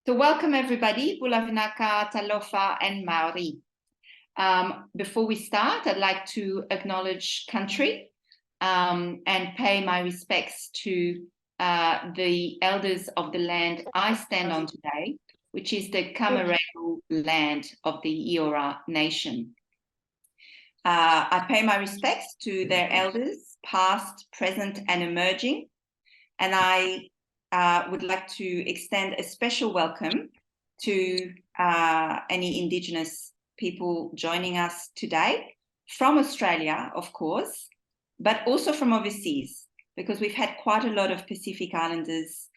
So welcome everybody, Bulavinaka, Talofa and Maori. Before we start, I'd like to acknowledge country and pay my respects to the elders of the land I stand on today, which is the Camaragal land of the Eora Nation. I pay my respects to their elders, past, present and emerging, and I would like to extend a special welcome to any Indigenous people joining us today from Australia, of course, but also from overseas, because we've had quite a lot of Pacific Islanders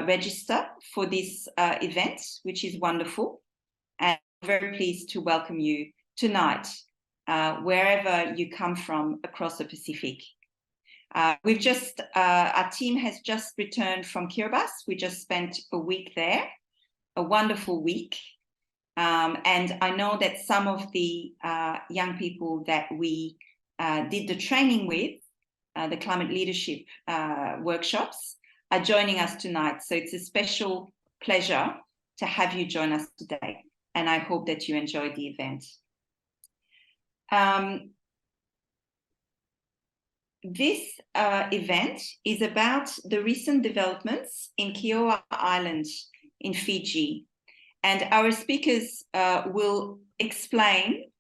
register for this event, which is wonderful. And I'm very pleased to welcome you tonight, wherever you come from across the Pacific. Our team has just returned from Kioa. We just spent a week there, a wonderful week. And I know that some of the young people that we did the training with, the climate leadership workshops, are joining us tonight. So it's a special pleasure to have you join us today. And I hope that you enjoyed the event. This event is about the recent developments in Kioa Island in Fiji. And our speakers will explain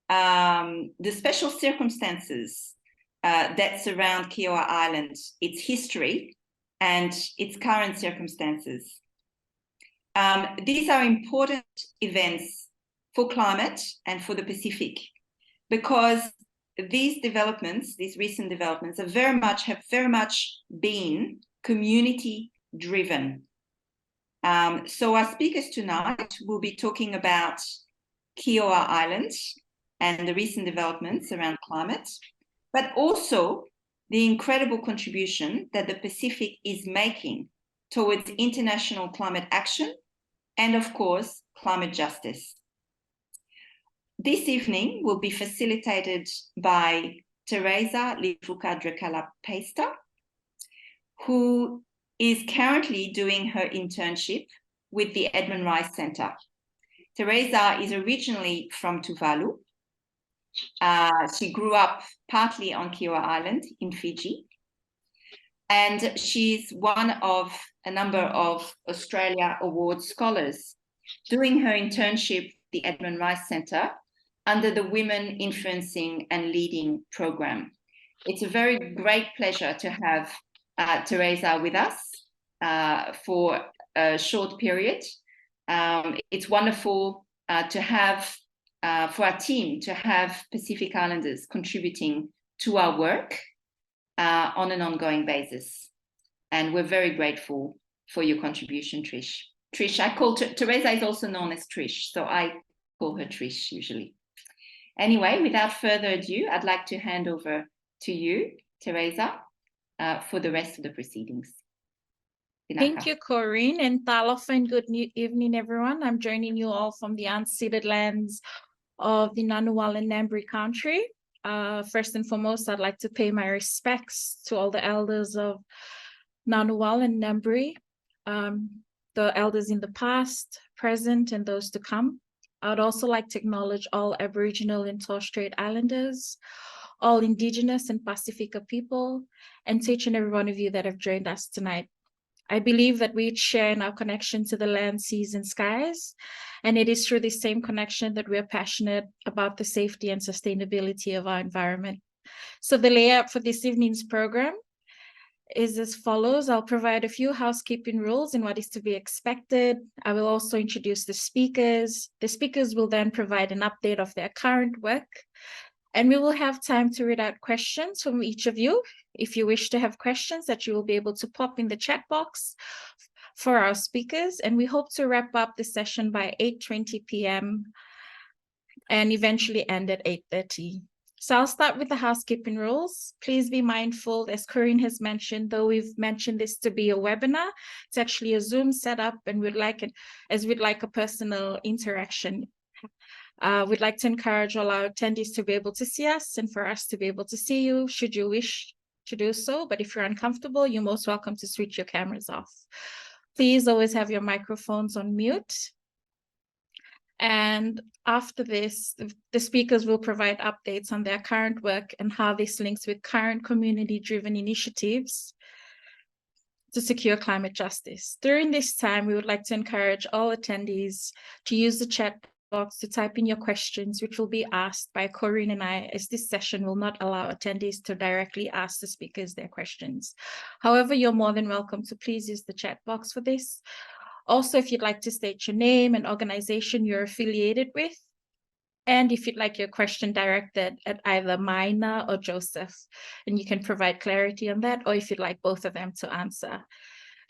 the special circumstances that surround Kioa Island, its history and its current circumstances. These are important events for climate and for the Pacific, because these developments, these recent developments, have very much been community driven. So our speakers tonight will be talking about Kioa Island and the recent developments around climate, but also the incredible contribution that the Pacific is making towards international climate action and, of course, climate justice. This evening will be facilitated by Teresa Lifuka Drecala-Peyster, who is currently doing her internship with the Edmund Rice Centre. Teresa is originally from Tuvalu. She grew up partly on Kioa Island in Fiji. And she's one of a number of Australia Award scholars doing her internship at the Edmund Rice Centre under the Women Influencing and Leading program. It's a very great pleasure to have Teresa with us for a short period. It's wonderful to have, for our team, to have Pacific Islanders contributing to our work on an ongoing basis. And we're very grateful for your contribution, Trish. Trish, I call Teresa is also known as Trish, so I call her Trish usually. Anyway, without further ado, I'd like to hand over to you, Teresa, for the rest of the proceedings. Thank you, Corinne, and talofa, and good evening, everyone. I'm joining you all from the unceded lands of the Ngunnawal and Ngambri country. First and foremost, I'd like to pay my respects to all the elders of Ngunnawal and Ngambri, the elders in the past, present, and those to come. I would also like to acknowledge all Aboriginal and Torres Strait Islanders, all Indigenous and Pacifica people, and to each and every one of you that have joined us tonight. I believe that we each share in our connection to the land, seas, and skies, and it is through this same connection that we are passionate about the safety and sustainability of our environment. So the layout for this evening's program is as follows. I'll provide a few housekeeping rules and what is to be expected. I will also introduce the speakers. The speakers will then provide an update of their current work, and we will have time to read out questions from each of you. If you wish to have questions, that you will be able to pop in the chat box for our speakers, and we hope to wrap up the session by 8:20 p.m. and eventually end at 8:30. So I'll start with the housekeeping rules. Please be mindful, as Corinne has mentioned, though we've mentioned this to be a webinar, it's actually a Zoom setup, and we'd like a personal interaction. We'd like to encourage all our attendees to be able to see us and for us to be able to see you, should you wish to do so. But if you're uncomfortable, you're most welcome to switch your cameras off. Please always have your microphones on mute. And after this, the speakers will provide updates on their current work and how this links with current community-driven initiatives to secure climate justice. During this time, we would like to encourage all attendees to use the chat box to type in your questions, which will be asked by Corinne and I, as this session will not allow attendees to directly ask the speakers their questions. However, you're more than welcome to please use the chat box for this. Also, if you'd like to state your name and organization you're affiliated with, and if you'd like your question directed at either Maina or Joseph, and you can provide clarity on that, or if you'd like both of them to answer.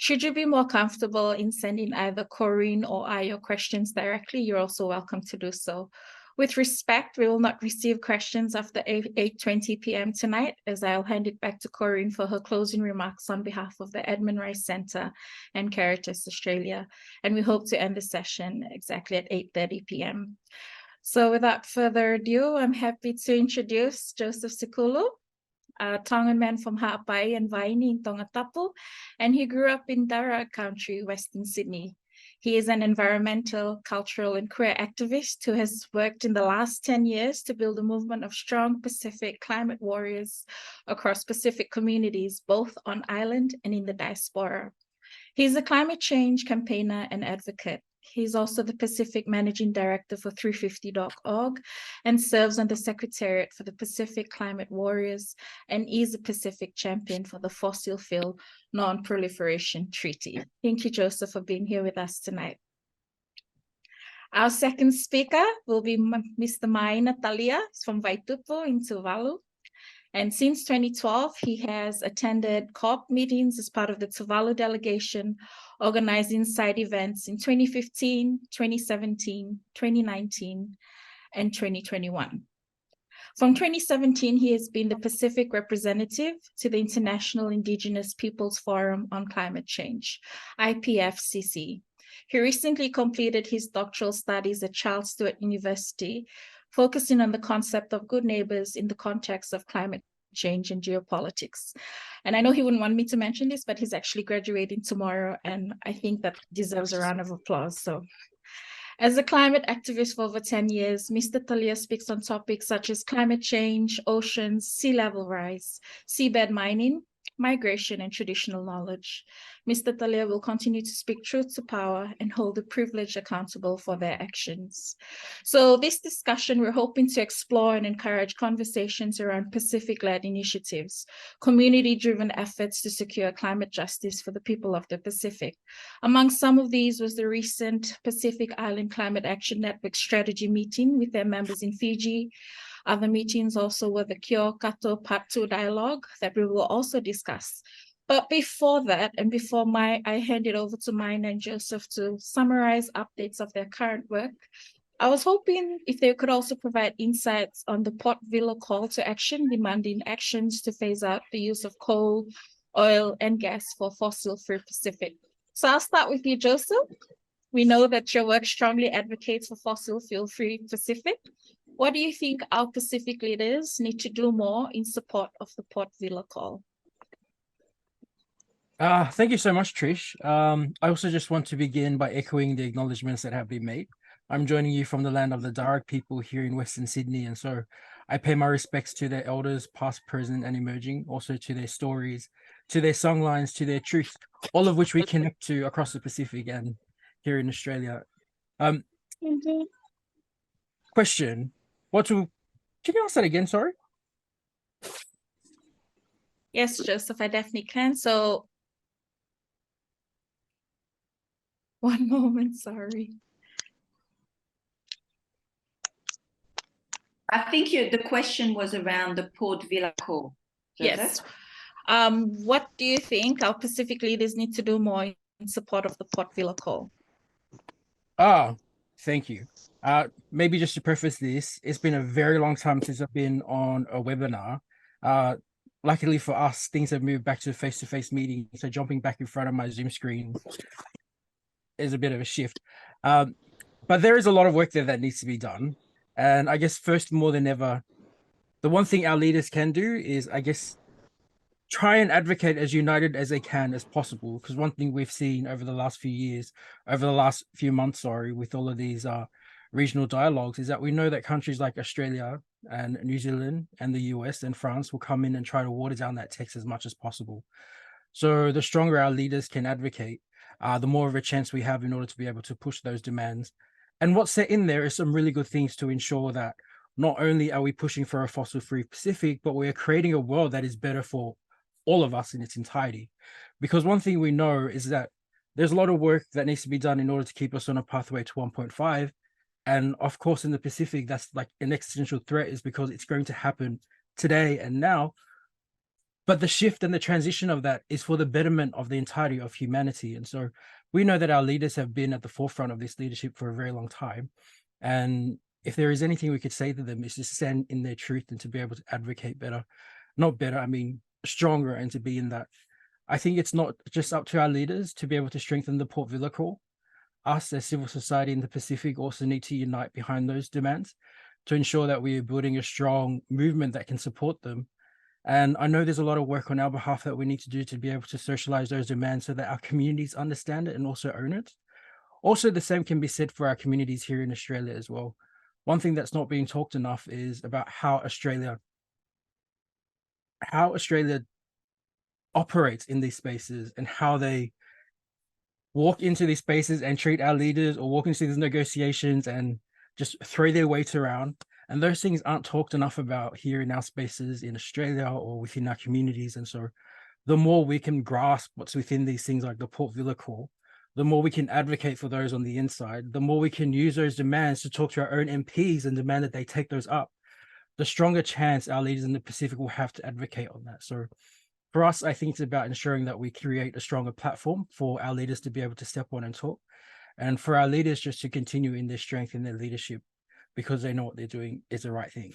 Should you be more comfortable in sending either Corinne or I your questions directly, you're also welcome to do so. With respect, we will not receive questions after 8:20 p.m. tonight, as I'll hand it back to Corinne for her closing remarks on behalf of the Edmund Rice Centre and Caritas Australia. And we hope to end the session exactly at 8:30 p.m. So without further ado, I'm happy to introduce Joseph Sikulu, a Tongan man from Ha'apai and Vaini in Tongatapu, and he grew up in Darug Country, Western Sydney. He is an environmental, cultural, and queer activist who has worked in the last 10 years to build a movement of strong Pacific climate warriors across Pacific communities, both on island and in the diaspora. He's a climate change campaigner and advocate. He's also the Pacific Managing Director for 350.org and serves on the Secretariat for the Pacific Climate Warriors and is a Pacific champion for the Fossil Fuel Non-Proliferation Treaty. Thank you, Joseph, for being here with us tonight. Our second speaker will be Mr. Maina Talia from Vaitupu in Tuvalu. And since 2012, he has attended COP meetings as part of the Tuvalu delegation, organizing side events in 2015, 2017, 2019, and 2021. From 2017, he has been the Pacific representative to the International Indigenous Peoples Forum on Climate Change, IPFCC. He recently completed his doctoral studies at Charles Sturt University, focusing on the concept of good neighbors in the context of climate change and geopolitics. And I know he wouldn't want me to mention this, but he's actually graduating tomorrow, and I think that deserves a round of applause. So, as a climate activist for over 10 years, Mr. Talia speaks on topics such as climate change, oceans, sea level rise, seabed mining, migration, and traditional knowledge. Mr. Talia will continue to speak truth to power and hold the privileged accountable for their actions. So this discussion, we're hoping to explore and encourage conversations around Pacific-led initiatives, community-driven efforts to secure climate justice for the people of the Pacific. Among some of these was the recent Pacific Island Climate Action Network strategy meeting with their members in Fiji. Other meetings also were the Kioa Part 2 dialogue that we will also discuss. But before that, and before I hand it over to Maina and Joseph to summarize updates of their current work, I was hoping if they could also provide insights on the Port Vila call to action, demanding actions to phase out the use of coal, oil, and gas for fossil-free Pacific. So I'll start with you, Joseph. We know that your work strongly advocates for fossil fuel-free Pacific. What do you think our Pacific leaders need to do more in support of the Port Vila call? Thank you so much, Trish. I also just want to begin by echoing the acknowledgements that have been made. I'm joining you from the land of the Darug people here in Western Sydney, and so I pay my respects to their elders, past, present, and emerging, also to their stories, to their songlines, to their truth, all of which we connect to across the Pacific and here in Australia. Question. Can you ask that again, sorry? Yes, Joseph, I definitely can. So, one moment, sorry. I think the question was around the Port Vila call. Yes. What do you think our Pacific leaders need to do more in support of the Port Vila call? Thank you. Maybe just to preface this, it's been a very long time since I've been on a webinar. Luckily for us, things have moved back to face-to-face meetings, so jumping back in front of my Zoom screen is a bit of a shift. But there is a lot of work there that needs to be done. And I guess first, more than ever, the one thing our leaders can do is, I guess, try and advocate as united as they can as possible. Because one thing we've seen over the last few months, with all of these regional dialogues, is that we know that countries like Australia and New Zealand and the US and France will come in and try to water down that text as much as possible. So the stronger our leaders can advocate, the more of a chance we have in order to be able to push those demands. And what's set in there is some really good things to ensure that not only are we pushing for a fossil-free Pacific, but we're creating a world that is better for all of us in its entirety. Because one thing we know is that there's a lot of work that needs to be done in order to keep us on a pathway to 1.5. And of course, in the Pacific, that's like an existential threat, is because it's going to happen today and now. But the shift and the transition of that is for the betterment of the entirety of humanity. And so we know that our leaders have been at the forefront of this leadership for a very long time. And if there is anything we could say to them, is to stand in their truth and to be able to advocate better, not better, I mean, stronger, and to be in that. I think it's not just up to our leaders to be able to strengthen the Port Vila Call. Us as civil society in the Pacific also need to unite behind those demands to ensure that we are building a strong movement that can support them. And I know there's a lot of work on our behalf that we need to do to be able to socialize those demands so that our communities understand it and also own it. Also, the same can be said for our communities here in Australia as well. One thing that's not being talked enough is about how Australia operates in these spaces and how they walk into these spaces and treat our leaders, or walk into these negotiations and just throw their weight around. And those things aren't talked enough about here in our spaces in Australia or within our communities. And so the more we can grasp what's within these things like the Port Vila Call, the more we can advocate for those on the inside, the more we can use those demands to talk to our own MPs and demand that they take those up, the stronger chance our leaders in the Pacific will have to advocate on that. So for us, I think it's about ensuring that we create a stronger platform for our leaders to be able to step on and talk, and for our leaders just to continue in their strength in their leadership, because they know what they're doing is the right thing.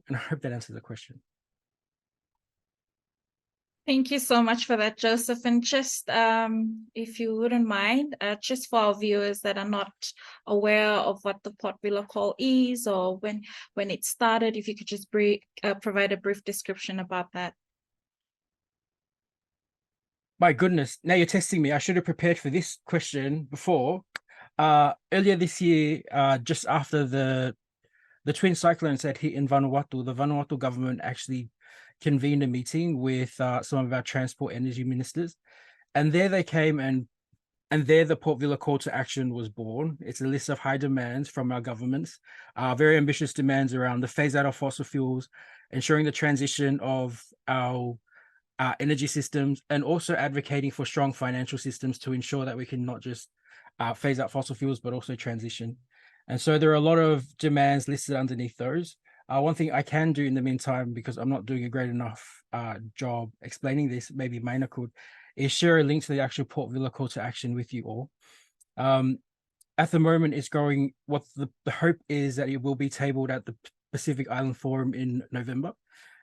And I hope that answers the question. Thank you so much for that, Joseph. And just if you wouldn't mind, just for our viewers that are not aware of what the Port Vila Call is or when it started, if you could just provide a brief description about that. My goodness, now you're testing me. I should have prepared for this question before. Earlier this year, just after the twin cyclones that hit in Vanuatu, the Vanuatu government actually convened a meeting with some of our transport energy ministers. And there they came, and there the Port Vila Call to Action was born. It's a list of high demands from our governments, very ambitious demands around the phase out of fossil fuels, ensuring the transition of our energy systems, and also advocating for strong financial systems to ensure that we can not just phase out fossil fuels, but also transition. And so there are a lot of demands listed underneath those. One thing I can do in the meantime, because I'm not doing a great enough job explaining this, maybe Maina could, is share a link to the actual Port Vila Call to Action with you all. At the moment, it's going, what the hope is that it will be tabled at the Pacific Island Forum in November.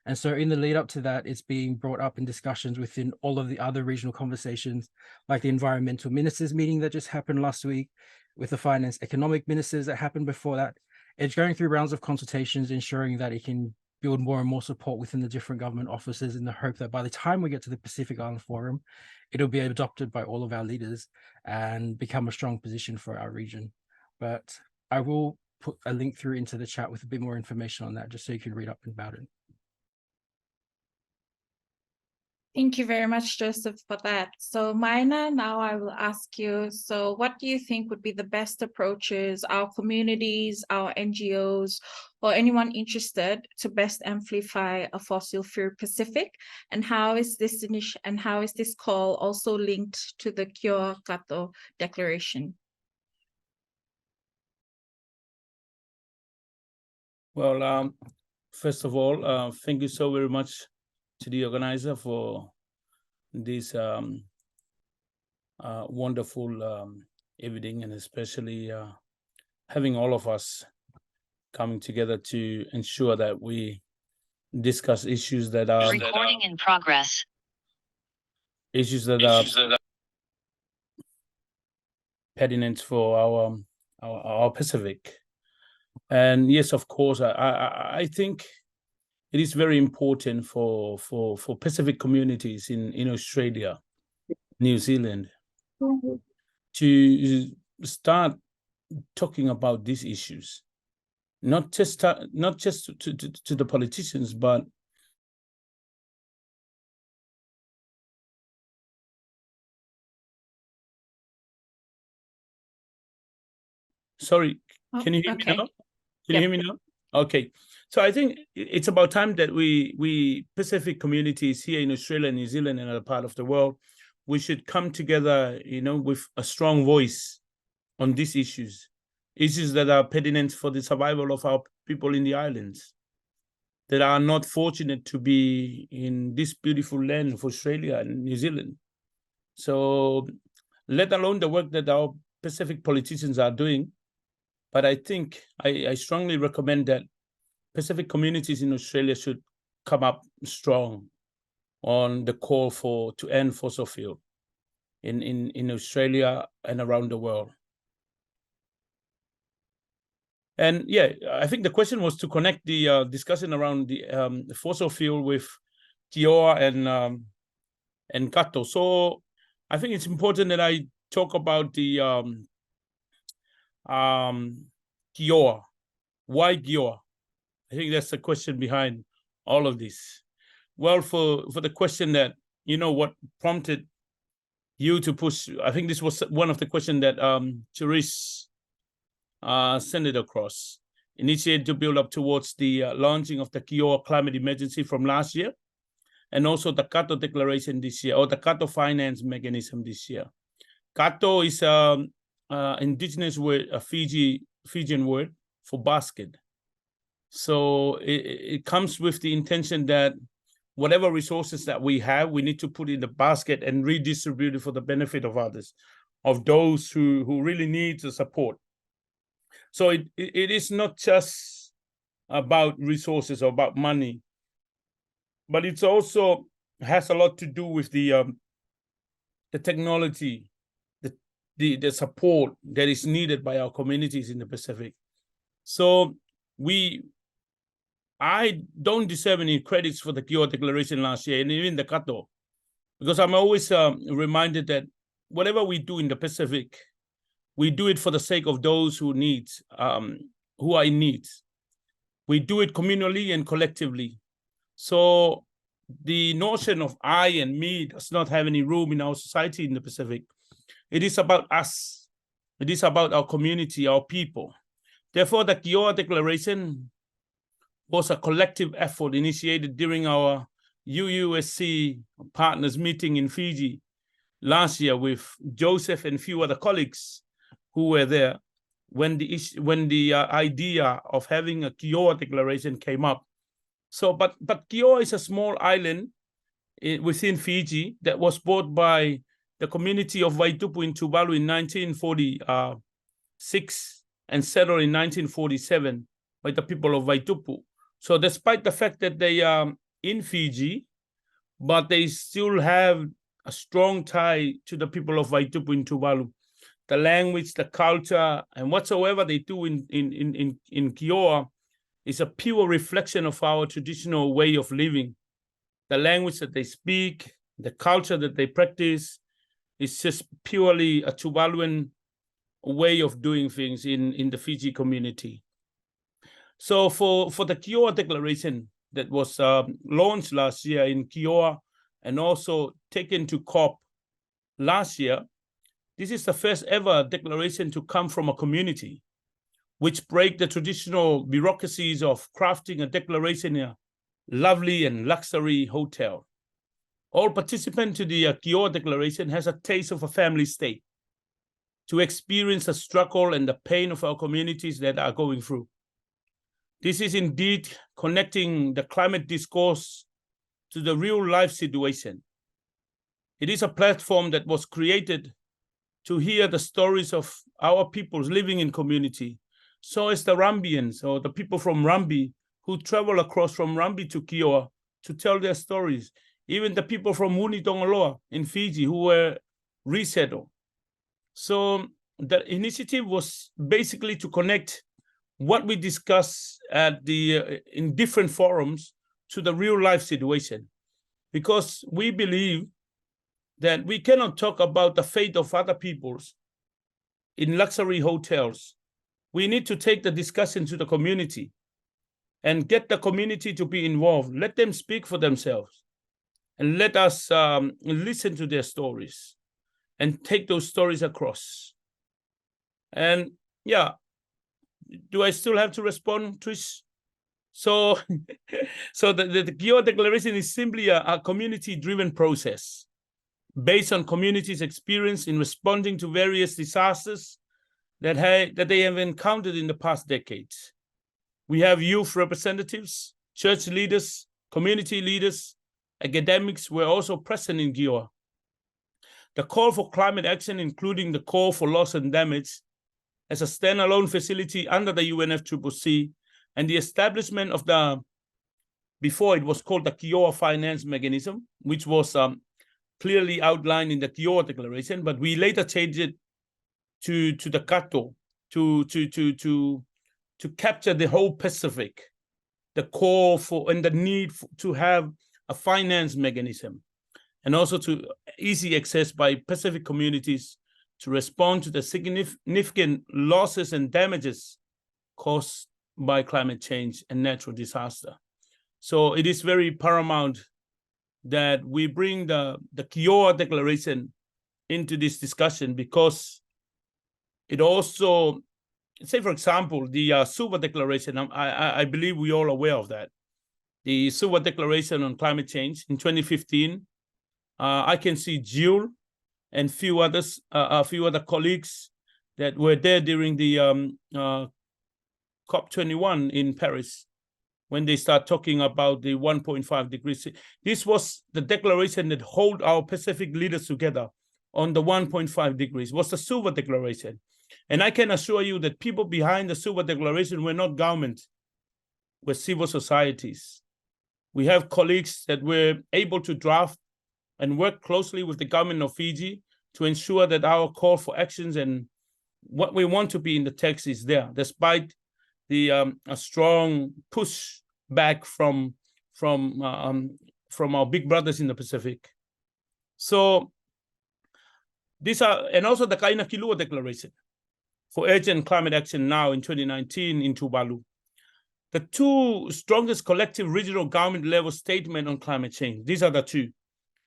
And so in the lead up to that, it's being brought up in discussions within all of the other regional conversations, like the environmental ministers meeting that just happened last week, with the finance economic ministers that happened before that. It's going through rounds of consultations, ensuring that it can build more and more support within the different government offices, in the hope that by the time we get to the Pacific Island Forum, it'll be adopted by all of our leaders and become a strong position for our region. But I will put a link through into the chat with a bit more information on that, just so you can read up about it. Thank you very much, Joseph, for that. So Maina, now I will ask you, so what do you think would be the best approaches our communities, our NGOs, or anyone interested to best amplify a fossil-free Pacific? And how is this call also linked to the Kioa Kato Declaration? Well, first of all, thank you so very much to the organizer for this wonderful evening, and especially having all of us coming together to ensure that we discuss issues that are recording in progress. Issues that are pertinent for our Pacific. And yes, of course, I think it is very important for Pacific communities in Australia, New Zealand, to start talking about these issues, not just to the politicians, but sorry, can you hear me now? Can you hear me now? Okay. So I think it's about time that we Pacific communities here in Australia, New Zealand, and other part of the world, we should come together, with a strong voice on these issues that are pertinent for the survival of our people in the islands, that are not fortunate to be in this beautiful land of Australia and New Zealand. So, let alone the work that our Pacific politicians are doing, but I think I strongly recommend that Pacific communities in Australia should come up strong on the call to end fossil fuel in Australia and around the world. And yeah, I think the question was to connect the discussion around the fossil fuel with Kioa and Kato. So I think it's important that I talk about the Kioa. Why Kioa? I think that's the question behind all of this. Well, for the question that, what prompted you to push, I think this was one of the questions that Teresa sent it across, initiated to build up towards the launching of the Kioa climate emergency from last year, and also the Kato declaration this year, or the Kato finance mechanism this year. Kato is indigenous word, a Fijian word for basket. So it comes with the intention that whatever resources that we have, we need to put in the basket and redistribute it for the benefit of others, of those who really need the support. So it is not just about resources or about money, but it's also has a lot to do with the technology, the support that is needed by our communities in the Pacific. So I don't deserve any credits for the Kioa declaration last year, and even the Kato, because I'm always reminded that whatever we do in the Pacific, we do it for the sake of those who are in need. We do it communally and collectively. So the notion of I and me does not have any room in our society in the Pacific. It is about us. It is about our community, our people. Therefore, the Kioa declaration was a collective effort initiated during our UUSC partners meeting in Fiji last year with Joseph and few other colleagues who were there when the idea of having a Kioa declaration came up. So, but Kioa is a small island within Fiji that was bought by the community of Vaitupu in Tuvalu in 1946 and settled in 1947 by the people of Vaitupu. So despite the fact that they are in Fiji, but they still have a strong tie to the people of Vaitupu in Tuvalu. The language, the culture, and whatsoever they do in Kioa is a pure reflection of our traditional way of living. The language that they speak, the culture that they practice, is just purely a Tuvaluan way of doing things in the Fiji community. So for the Kioa declaration that was launched last year in Kioa and also taken to COP last year, this is the first ever declaration to come from a community, which break the traditional bureaucracies of crafting a declaration in a lovely and luxury hotel. All participants to the Kioa declaration has a taste of a family state, to experience the struggle and the pain of our communities that are going through. This is indeed connecting the climate discourse to the real life situation. It is a platform that was created to hear the stories of our peoples living in community. So as the Rambians or the people from Rambi who travel across from Rambi to Kioa to tell their stories. Even the people from Munitongoloa in Fiji who were resettled. So the initiative was basically to connect what we discuss at in different forums to the real life situation, because we believe that we cannot talk about the fate of other peoples in luxury hotels. We need to take the discussion to the community and get the community to be involved. Let them speak for themselves, and let us listen to their stories and take those stories across. And yeah, do I still have to respond, Trish? So, the Kioa Declaration is simply a community-driven process based on communities' experience in responding to various disasters that they have encountered in the past decades. We have youth representatives, church leaders, community leaders, academics were also present in Kioa. The call for climate action, including the call for loss and damage, as a standalone facility under the UNFCCC, and the establishment of before it was called the Kioa Finance Mechanism, which was clearly outlined in the Kioa Declaration, but we later changed it to the Kato to capture the whole Pacific, the call for and the need to have a finance mechanism, and also to easy access by Pacific communities to respond to the significant losses and damages caused by climate change and natural disaster. So it is very paramount that we bring the Kioa Declaration into this discussion, because it also, say for example, the Suva Declaration, I believe we're all aware of that. The Suva Declaration on Climate Change in 2015, I can see Jill and a few other colleagues that were there during the COP21 in Paris, when they start talking about the 1.5 degrees. This was the declaration that held our Pacific leaders together on the 1.5 degrees, was the Suva Declaration. And I can assure you that people behind the Suva Declaration were not government, were civil societies. We have colleagues that were able to draft and work closely with the government of Fiji to ensure that our call for actions and what we want to be in the text is there, despite the a strong push back from our big brothers in the Pacific. So these are, and also the Kaina Kilua Declaration for urgent climate action now in 2019 in Tuvalu. The two strongest collective regional government level statement on climate change. These are the two.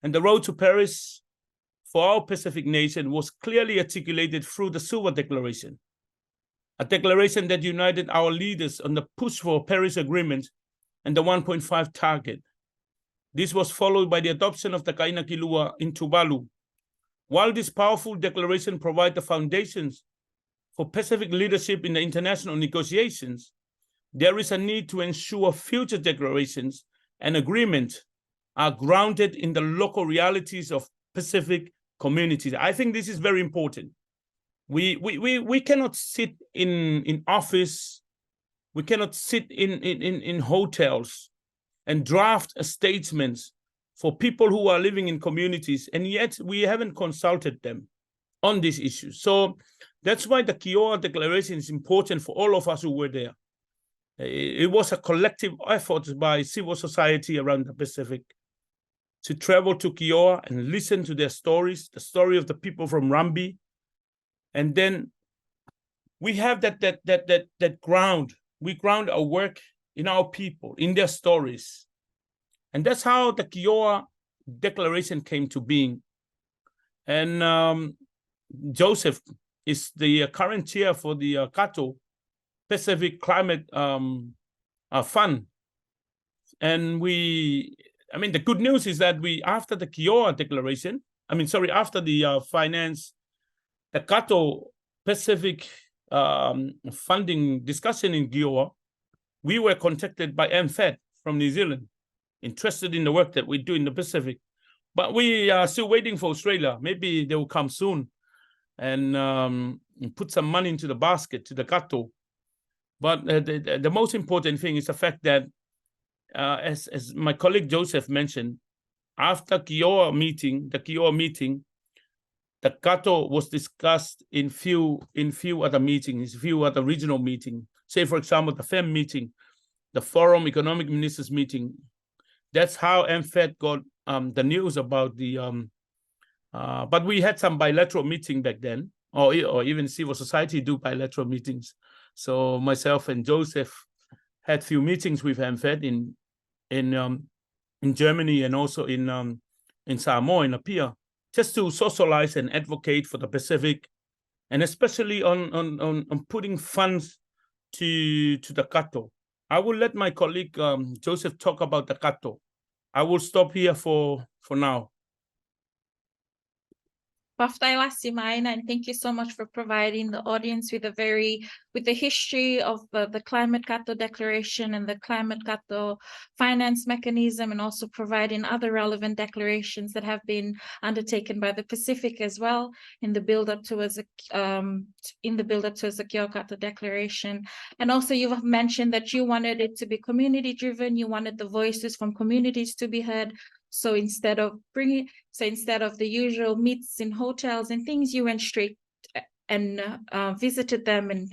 And the road to Paris for our Pacific nation was clearly articulated through the Suva Declaration, a declaration that united our leaders on the push for Paris Agreement and the 1.5 target. This was followed by the adoption of the Kaina Kilua in Tuvalu. While this powerful declaration provides the foundations for Pacific leadership in the international negotiations, there is a need to ensure future declarations and agreements are grounded in the local realities of Pacific communities. I think this is very important. We cannot sit in office, we cannot sit in hotels and draft statements for people who are living in communities, and yet we haven't consulted them on these issues. So that's why the Kioa Declaration is important for all of us who were there. It was a collective effort by civil society around the Pacific to travel to Kioa and listen to their stories, the story of the people from Rambi. And then we have that ground. We ground our work in our people, in their stories. And that's how the Kioa Declaration came to being. And Joseph is the current chair for the Kato Pacific Climate Fund. And the good news is that after the Kioa Declaration, after the finance, the Kato Pacific funding discussion in Kioa, we were contacted by MFED from New Zealand, interested in the work that we do in the Pacific. But we are still waiting for Australia. Maybe they will come soon and put some money into the basket to the Kato. But the most important thing is the fact that, as my colleague Joseph mentioned, after the Kioa meeting, the Kato was discussed in few other meetings, few other regional meetings. Say, for example, the FEM meeting, the Forum Economic Ministers meeting that's how MFED got the news about the but we had some bilateral meeting back then, or even civil society do bilateral meetings. So myself and Joseph had few meetings with MFED in Germany and also in Samoa, in Apia, just to socialize and advocate for the Pacific, and especially on putting funds to the kato. I will let my colleague Joseph talk about the kato. I will stop here for now. Maina, and thank you so much for providing the audience with the history of the Climate Kato Declaration and the Climate Kato Finance Mechanism, and also providing other relevant declarations that have been undertaken by the Pacific as well in the build-up towards the Kioa Kato Declaration. And also you have mentioned that you wanted it to be community-driven, you wanted the voices from communities to be heard. So instead of the usual meets in hotels and things, you went straight and visited them and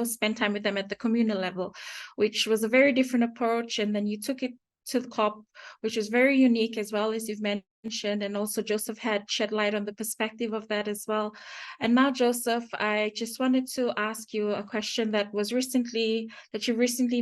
spent time with them at the communal level, which was a very different approach. And then you took it to the COP, which is very unique as well, as you've mentioned, and also Joseph had shed light on the perspective of that as well. And now, Joseph, I just wanted to ask you a question that you recently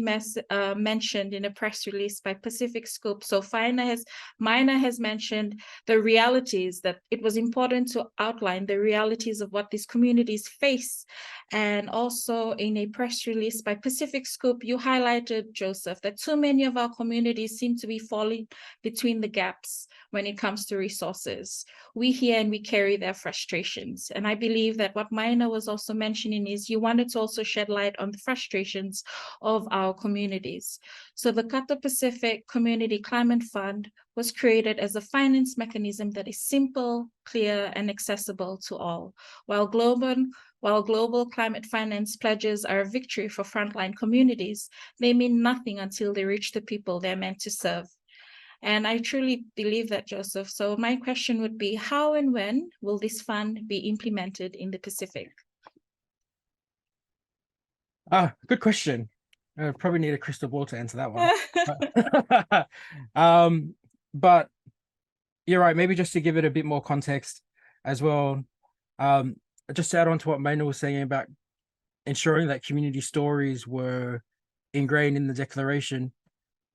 mentioned in a press release by Pacific Scoop. So Maina has mentioned the realities, that it was important to outline the realities of what these communities face. And also in a press release by Pacific Scoop, you highlighted, Joseph, that too many of our communities seem to be falling between the gaps when it comes to resources. We hear and we carry their frustrations. And I believe that what Maina was also mentioning is you wanted to also shed light on the frustrations of our communities. So the Kato Pacific Community Climate Fund was created as a finance mechanism that is simple, clear, and accessible to all. While global climate finance pledges are a victory for frontline communities, they mean nothing until they reach the people they're meant to serve. And I truly believe that, Joseph. So my question would be, how and when will this fund be implemented in the Pacific? Good question. I probably need a crystal ball to answer that one. But you're right, maybe just to give it a bit more context as well. Just to add on to what Maina was saying about ensuring that community stories were ingrained in the declaration.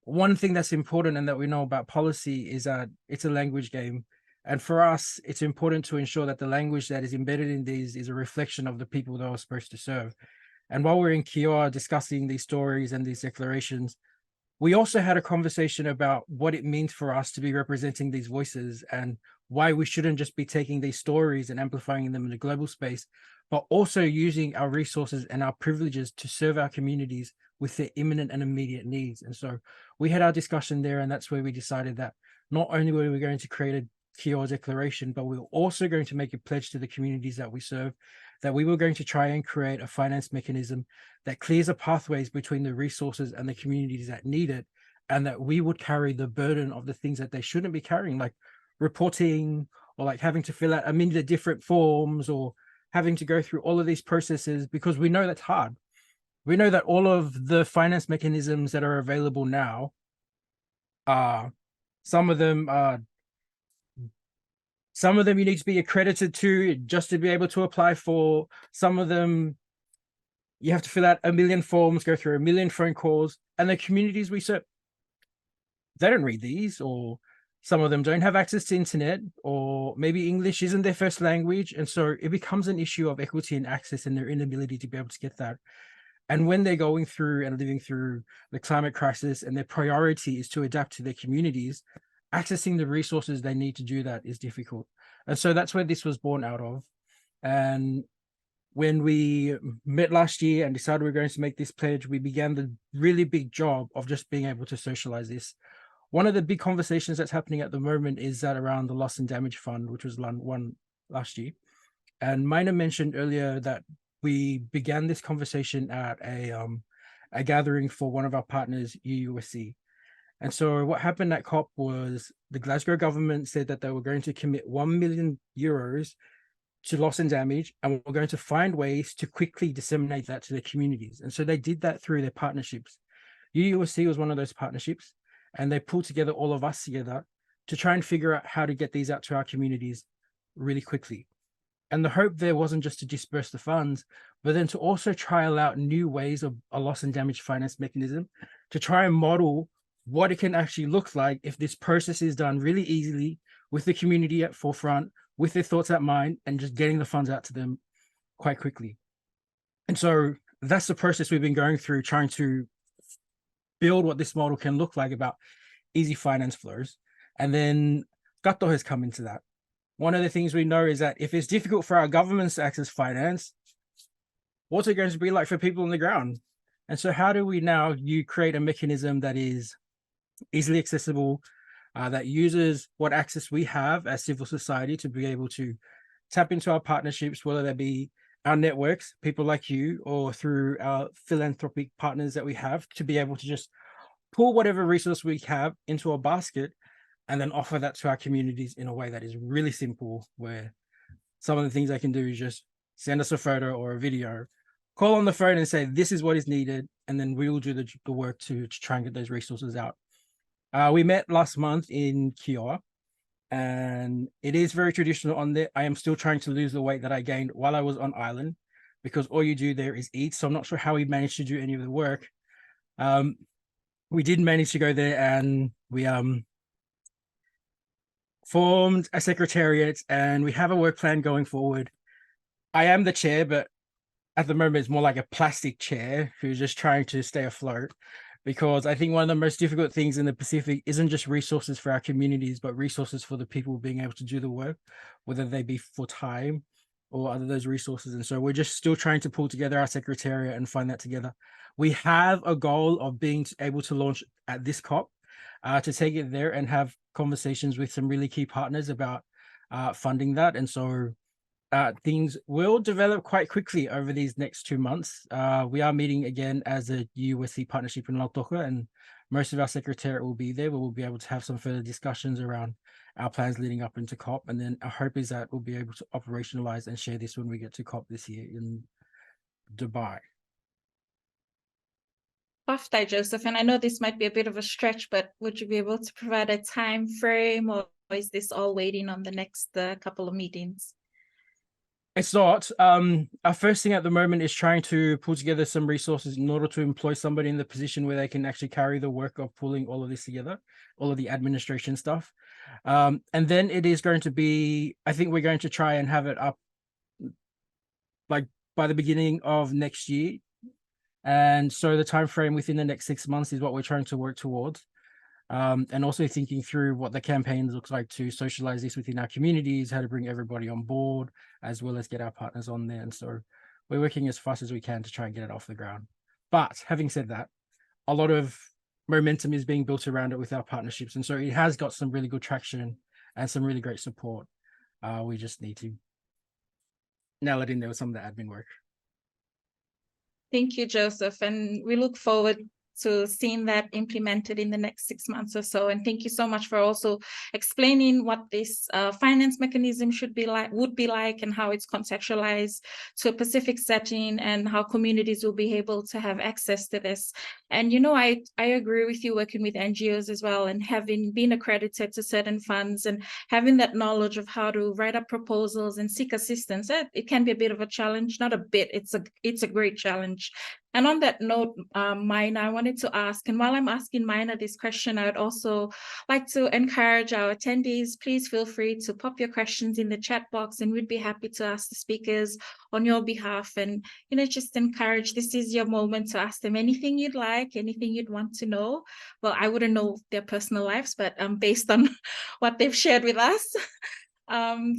One thing that's important and that we know about policy is that it's a language game. And for us, it's important to ensure that the language that is embedded in these is a reflection of the people that we're supposed to serve. And while we're in Kioa discussing these stories and these declarations, we also had a conversation about what it means for us to be representing these voices and why we shouldn't just be taking these stories and amplifying them in a global space, but also using our resources and our privileges to serve our communities with their imminent and immediate needs. And so we had our discussion there, and that's where we decided that not only were we going to create a Kioa declaration, but we were also going to make a pledge to the communities that we serve, that we were going to try and create a finance mechanism that clears the pathways between the resources and the communities that need it, and that we would carry the burden of the things that they shouldn't be carrying, like reporting or like having to fill out a million different forms or having to go through all of these processes, because we know that's hard. We know that all of the finance mechanisms that are available now, some of them you need to be accredited to just to be able to apply for. Some of them you have to fill out a million forms, go through a million phone calls, and the communities we serve, they don't read these, or some of them don't have access to internet, or maybe English isn't their first language. And so it becomes an issue of equity and access and their inability to be able to get that. And when they're going through and living through the climate crisis and their priority is to adapt to their communities, accessing the resources they need to do that is difficult. And so that's where this was born out of. And when we met last year and decided we were going to make this pledge, we began the really big job of just being able to socialize this. One of the big conversations that's happening at the moment is that around the loss and damage fund, which was one last year. And Maina mentioned earlier that we began this conversation at a gathering for one of our partners, UUSC. And so what happened at COP was the Glasgow government said that they were going to commit 1 million euros to loss and damage, and we're going to find ways to quickly disseminate that to their communities. And so they did that through their partnerships. UUSC was one of those partnerships. and they pulled together all of us together to try and figure out how to get these out to our communities really quickly. And the hope there wasn't just to disperse the funds, but then to also trial out new ways of a loss and damage finance mechanism to try and model what it can actually look like if this process is done really easily with the community at forefront, with their thoughts at mind, and just getting the funds out to them quite quickly. And so that's the process we've been going through, trying to build what this model can look like about easy finance flows. And then Kato has come into that. One of the things we know is that if it's difficult for our governments to access finance, what's it going to be like for people on the ground? And so how do we now create a mechanism that is easily accessible, that uses what access we have as civil society to be able to tap into our partnerships, whether that be our networks, people like you, or through our philanthropic partners that we have, to be able to just pull whatever resource we have into a basket and then offer that to our communities in a way that is really simple, where some of the things I can do is just send us a photo or a video, call on the phone and say, this is what is needed, and then we will do the work to try and get those resources out. We met last month in Kioa, and it is very traditional on there. I am still trying to lose the weight that I gained while I was on island, because all you do there is eat. So I'm not sure how we managed to do any of the work. We did manage to go there, and we formed a secretariat, and we have a work plan going forward. I am the chair, but at the moment it's more like a plastic chair who's just trying to stay afloat, because I think one of the most difficult things in the Pacific isn't just resources for our communities, but resources for the people being able to do the work, whether they be for time or other those resources. And so we're just still trying to pull together our secretariat and find that together. We have a goal of being able to launch at this COP, to take it there and have conversations with some really key partners about funding that. And so things will develop quite quickly over these next 2 months. We are meeting again as a USC partnership in Lautoka, and most of our secretariat will be there. We will be able to have some further discussions around our plans leading up into COP. And then our hope is that we'll be able to operationalize and share this when we get to COP this year in Dubai. After Joseph, and I know this might be a bit of a stretch, but would you be able to provide a time frame, or is this all waiting on the next couple of meetings? It's not. Our first thing at the moment is trying to pull together some resources in order to employ somebody in the position where they can actually carry the work of pulling all of this together, all of the administration stuff. And then it is going to be, I think we're going to try and have it up like by the beginning of next year. And so the time frame within the next 6 months is what we're trying to work towards. And also thinking through what the campaign looks like to socialize this within our communities, how to bring everybody on board, as well as get our partners on there. And so we're working as fast as we can to try and get it off the ground. But having said that, a lot of momentum is being built around it with our partnerships. And so it has got some really good traction and some really great support. We just need to nail it in there with some of the admin work. Thank you, Joseph. And we look forward to seeing that implemented in the next 6 months or so. And thank you so much for also explaining what this finance mechanism would be like, and how it's contextualized to a Pacific setting, and how communities will be able to have access to this. And I agree with you, working with NGOs as well, and having been accredited to certain funds and having that knowledge of how to write up proposals and seek assistance. It can be a bit of a challenge, not a bit, it's a great challenge. And on that note, Maina, I wanted to ask, and while I'm asking Maina this question, I would also like to encourage our attendees, please feel free to pop your questions in the chat box, and we'd be happy to ask the speakers on your behalf. And, just encourage, this is your moment to ask them anything you'd like, anything you'd want to know. Well, I wouldn't know their personal lives, but based on what they've shared with us.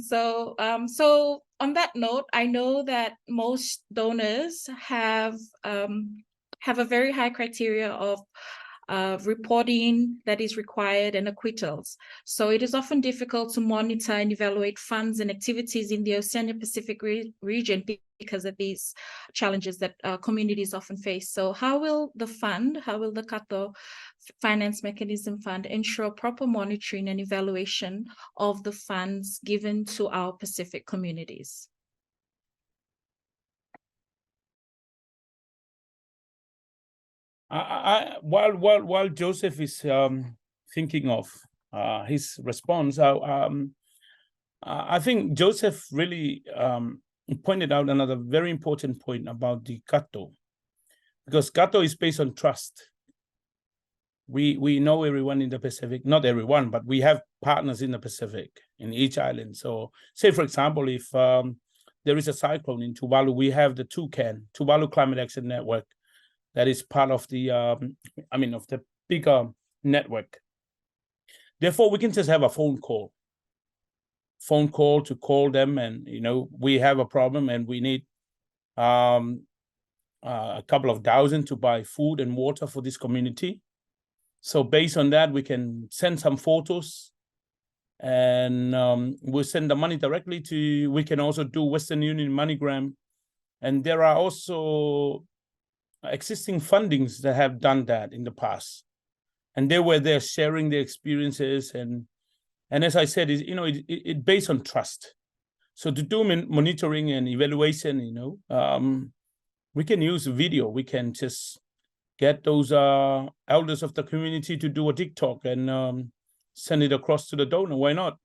So on that note, I know that most donors have a very high criteria of reporting that is required and acquittals. So it is often difficult to monitor and evaluate funds and activities in the Oceania Pacific region because of these challenges that communities often face. So how will the Kato Finance Mechanism Fund ensure proper monitoring and evaluation of the funds given to our Pacific communities? While Joseph is thinking of his response. I think Joseph really pointed out another very important point about the kato, because kato is based on trust. We know everyone in the Pacific, not everyone, but we have partners in the Pacific, in each island. So say, for example, if there is a cyclone in Tuvalu, we have the Tuvalu Climate Action Network, that is part of the, of the bigger network. Therefore, we can just have a phone call to call them, and, we have a problem and we need a couple of thousand to buy food and water for this community. So based on that, we can send some photos, and we'll send the money directly to, we can also do Western Union MoneyGram. And there are also existing fundings that have done that in the past. And they were there sharing their experiences. And as I said, it's based on trust. So to do monitoring and evaluation, we can use video. We can just get those elders of the community to do a TikTok and send it across to the donor. Why not?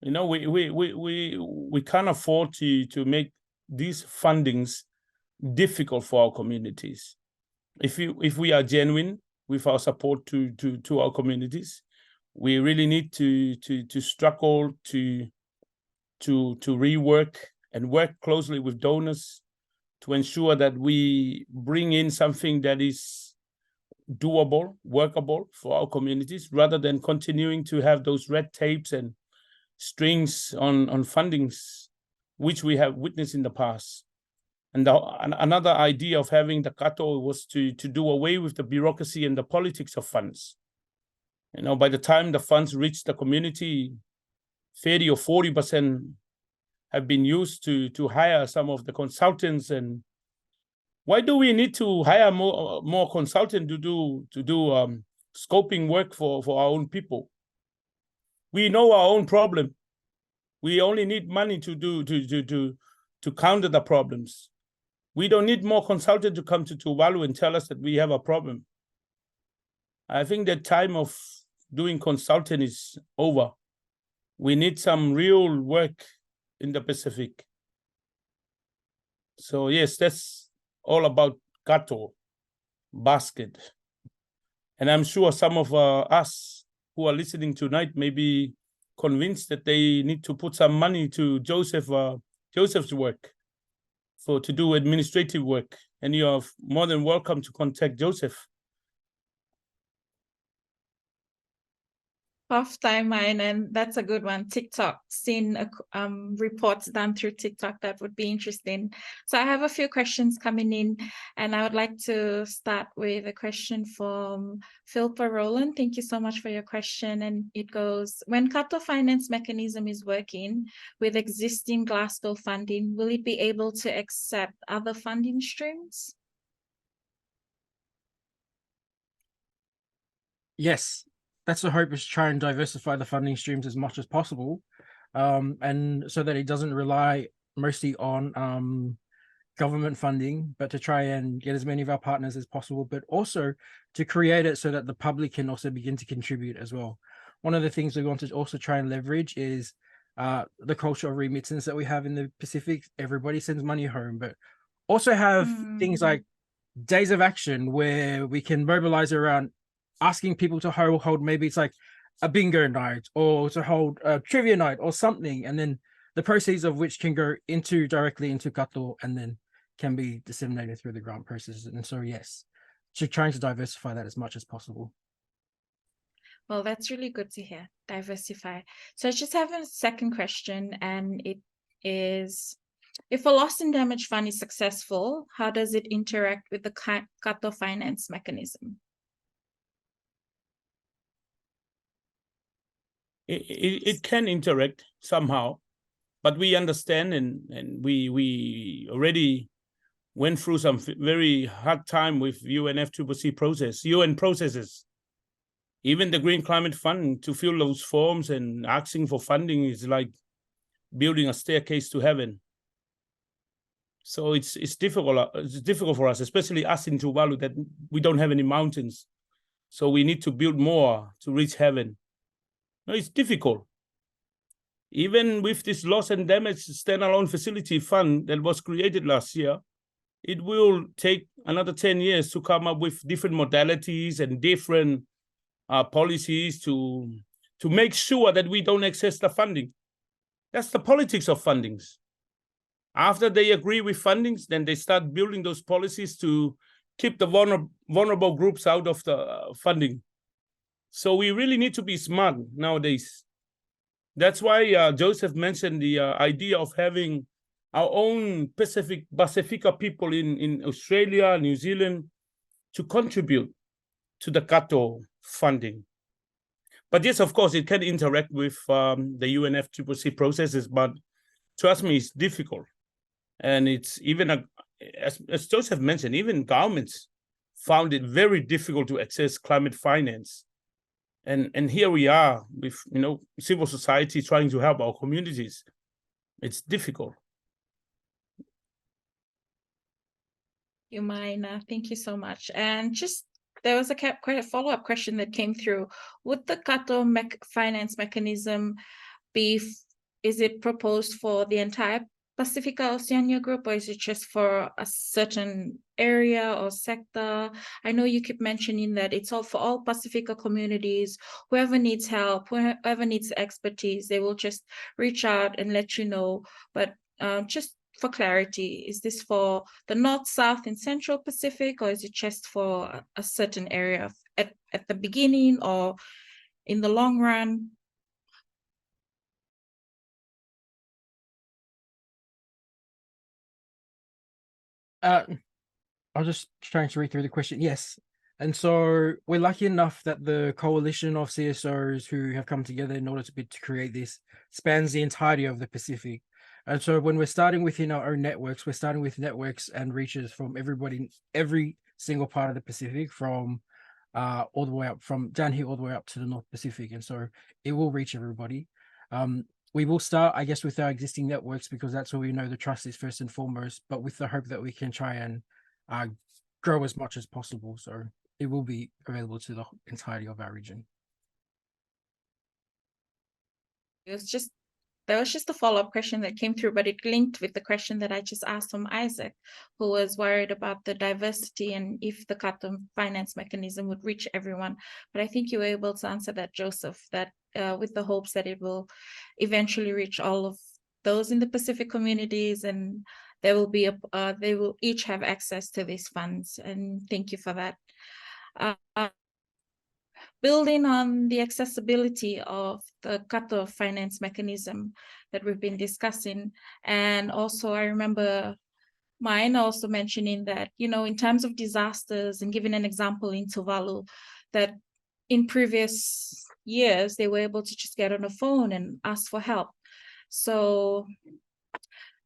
We can't afford to make these fundings difficult for our communities. If we are genuine with our support to our communities, we really need to struggle to rework and work closely with donors to ensure that we bring in something that is doable, workable for our communities, rather than continuing to have those red tapes and strings on fundings, which we have witnessed in the past. And another idea of having the kato was to do away with the bureaucracy and the politics of funds. By the time the funds reach the community, 30 or 40% have been used to hire some of the consultants. And why do we need to hire more consultants to do scoping work for our own people? We know our own problem. We only need money to counter the problems. We don't need more consultants to come to Tuvalu and tell us that we have a problem. I think the time of doing consulting is over. We need some real work in the Pacific. So yes, that's all about kato, basket. And I'm sure some of us who are listening tonight may be convinced that they need to put some money to Joseph's work to do administrative work. And you are more than welcome to contact Joseph. Off time, Maina, and that's a good one. TikTok, seen reports done through TikTok. That would be interesting. So I have a few questions coming in, and I would like to start with a question from Philpa Roland. Thank you so much for your question. And it goes, when kato finance mechanism is working with existing Glasgow funding, will it be able to accept other funding streams? Yes. That's the hope, is try and diversify the funding streams as much as possible, and so that it doesn't rely mostly on government funding, but to try and get as many of our partners as possible, but also to create it so that the public can also begin to contribute as well. One of the things we want to also try and leverage is the culture of remittance that we have in the Pacific. Everybody sends money home, but also have things like days of action where we can mobilize around asking people to hold, maybe it's like a bingo night or to hold a trivia night or something, and then the proceeds of which can go directly into kato and then can be disseminated through the grant process. And so yes, trying to diversify that as much as possible. Well, that's really good to hear. Diversify. So I just have a second question, and it is, if a loss and damage fund is successful, how does it interact with the kato finance mechanism? It can interact somehow, but we understand, and we already went through some very hard time with UNFCCC UN processes. Even the Green Climate Fund, to fill those forms and asking for funding is like building a staircase to heaven. So it's difficult. It's difficult for us, especially us in Tuvalu, that we don't have any mountains. So we need to build more to reach heaven. No, it's difficult. Even with this loss and damage standalone facility fund that was created last year, it will take another 10 years to come up with different modalities and different policies to make sure that we don't access the funding. That's the politics of fundings. After they agree with fundings, then they start building those policies to keep the vulnerable groups out of the funding. So we really need to be smart nowadays. That's why Joseph mentioned the idea of having our own Pacifica people in Australia, New Zealand, to contribute to the Kato funding. But yes, of course, it can interact with the UNFCCC processes, but trust me, it's difficult. And it's even, as Joseph mentioned, even governments found it very difficult to access climate finance. And here we are with, civil society trying to help our communities. It's difficult. Maina, thank you so much. And just there was quite a follow-up question that came through. Would the Kato finance mechanism is it proposed for the entire Pacifica Oceania group, or is it just for a certain area or sector? I know you keep mentioning that it's all for all Pacifica communities. Whoever needs help, whoever needs expertise, they will just reach out and let you know. But just for clarity, is this for the North, South, and Central Pacific, or is it just for a certain area at the beginning or in the long run? I was just trying to read through the question. Yes. And so we're lucky enough that the coalition of CSOs who have come together in order to create this spans the entirety of the Pacific. And so when we're starting within our own networks, we're starting with networks and reaches from everybody, every single part of the Pacific, from all the way up, from down here all the way up to the North Pacific. And so it will reach everybody. We will start, I guess, with our existing networks because that's where we know the trust is first and foremost, but with the hope that we can try and grow as much as possible. So it will be available to the entirety of our region. There was just a follow-up question that came through, but it linked with the question that I just asked from Isaac, who was worried about the diversity and if the Kato finance mechanism would reach everyone. But I think you were able to answer that, Joseph, that with the hopes that it will eventually reach all of those in the Pacific communities, and there will be they will each have access to these funds. And thank you for that. Building on the accessibility of the Kato finance mechanism that we've been discussing. And also I remember Maina also mentioning that, in terms of disasters, and giving an example in Tuvalu, that in previous years, they were able to just get on a phone and ask for help. So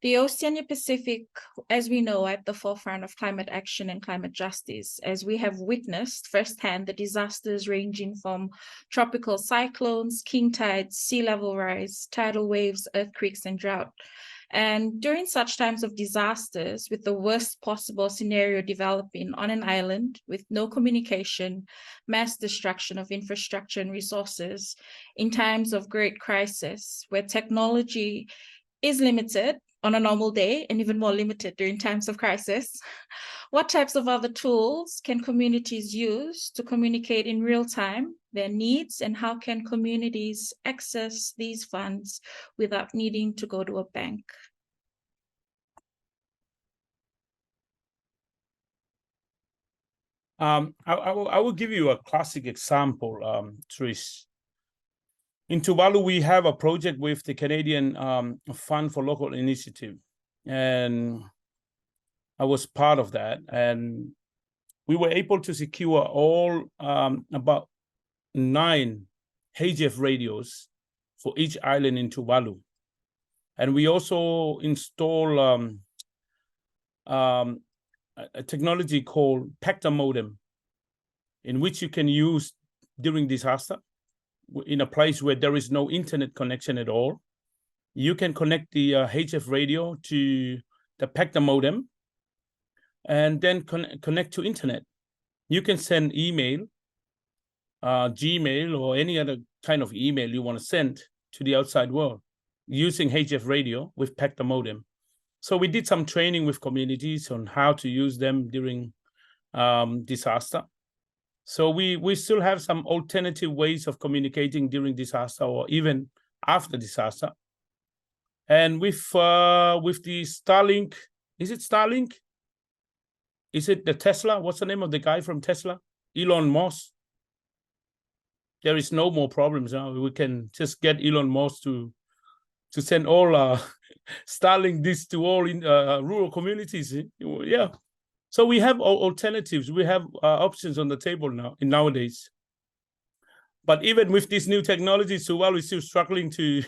the Oceania Pacific, as we know, at the forefront of climate action and climate justice, as we have witnessed firsthand the disasters ranging from tropical cyclones, king tides, sea level rise, tidal waves, earthquakes, and drought. And during such times of disasters, with the worst possible scenario developing on an island with no communication, mass destruction of infrastructure and resources, in times of great crisis, where technology is limited on a normal day and even more limited during times of crisis, what types of other tools can communities use to communicate in real time their needs, and how can communities access these funds without needing to go to a bank? I will give you a classic example, Trish. In Tuvalu, we have a project with the Canadian Fund for Local Initiative, and I was part of that. And we were able to secure all about 9 HF radios for each island in Tuvalu. And we also install a technology called Pacta modem, in which you can use during disaster. In a place where there is no internet connection at all, you can connect the HF radio to the Pacta modem and then connect to internet. You can send email Gmail or any other kind of email you want to send to the outside world using HF radio with Pector modem. So we did some training with communities on how to use them during disaster. So we still have some alternative ways of communicating during disaster or even after disaster. And with the Starlink, is it Starlink? Is it the Tesla? What's the name of the guy from Tesla? Elon Musk. There is no more problems now. We can just get Elon Musk to send all Starlink this to all in rural communities. Yeah. So we have alternatives. We have options on the table now nowadays. But even with these new technologies, Tuvalu is still struggling to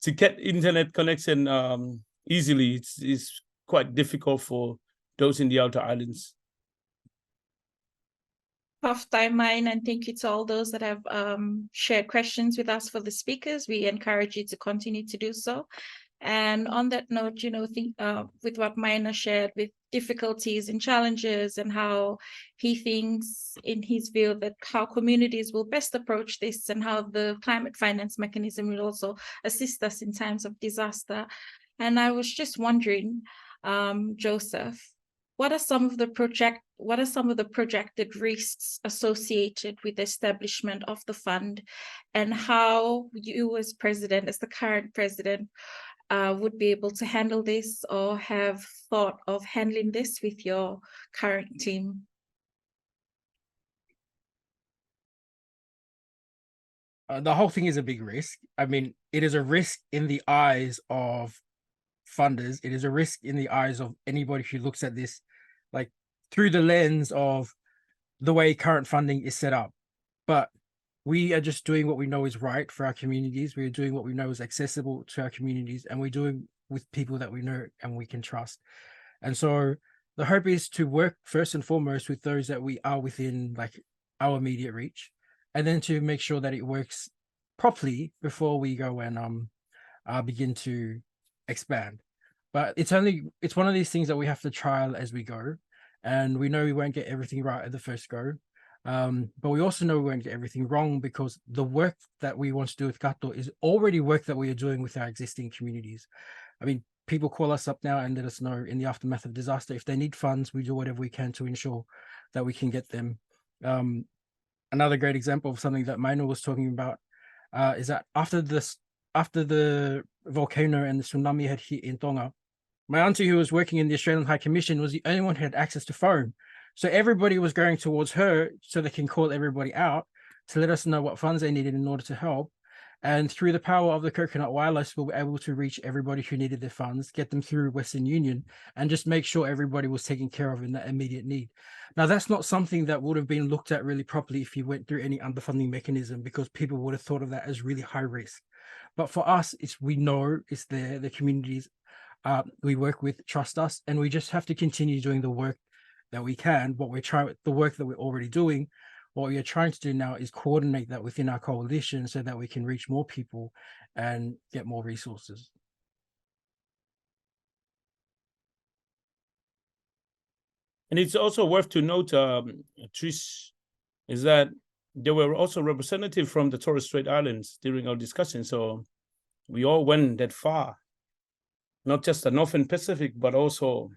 to get internet connection easily. It's quite difficult for those in the outer islands. Tough time, Maina, and thank you to all those that have shared questions with us for the speakers. We encourage you to continue to do so. And on that note, with what Maina shared with difficulties and challenges and how he thinks in his view that how communities will best approach this and how the climate finance mechanism will also assist us in times of disaster. And I was just wondering, Joseph, what are some of the projected risks associated with the establishment of the fund, and how you as the current president, would be able to handle this or have thought of handling this with your current team? The whole thing is a big risk. I mean, it is a risk in the eyes of funders. It is a risk in the eyes of anybody who looks at this like through the lens of the way current funding is set up. But we are just doing what we know is right for our communities. We're doing what we know is accessible to our communities, and we're doing with people that we know and we can trust. And so the hope is to work first and foremost with those that we are within like our immediate reach, and then to make sure that it works properly before we go and begin to expand. But it's one of these things that we have to trial as we go, and we know we won't get everything right at the first go. But we also know we won't get everything wrong, because the work that we want to do with Kato is already work that we are doing with our existing communities. I mean, people call us up now and let us know in the aftermath of disaster, if they need funds, we do whatever we can to ensure that we can get them. Another great example of something that Maina was talking about is that after the volcano and the tsunami had hit in Tonga, my auntie, who was working in the Australian High Commission, was the only one who had access to phone. So everybody was going towards her so they can call everybody out to let us know what funds they needed in order to help. And through the power of the coconut wireless, we were able to reach everybody who needed their funds, get them through Western Union, and just make sure everybody was taken care of in that immediate need. Now, that's not something that would have been looked at really properly if you went through any underfunding mechanism, because people would have thought of that as really high risk. But for us, we know it's there. The communities we work with trust us, and we just have to continue doing the work that we can. The work that we're already doing, what we are trying to do now is coordinate that within our coalition so that we can reach more people and get more resources. And it's also worth to note, Trish, is that there were also representatives from the Torres Strait Islands during our discussion. So we all went that far, not just the Northern Pacific, but also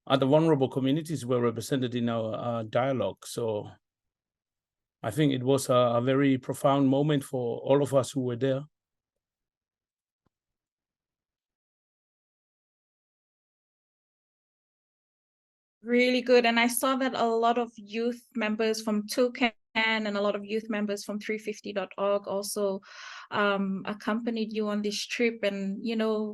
other vulnerable communities were represented in our dialogue. So I think it was a very profound moment for all of us who were there. Really good. And I saw that a lot of youth members from Toucan and a lot of youth members from 350.org also accompanied you on this trip. And,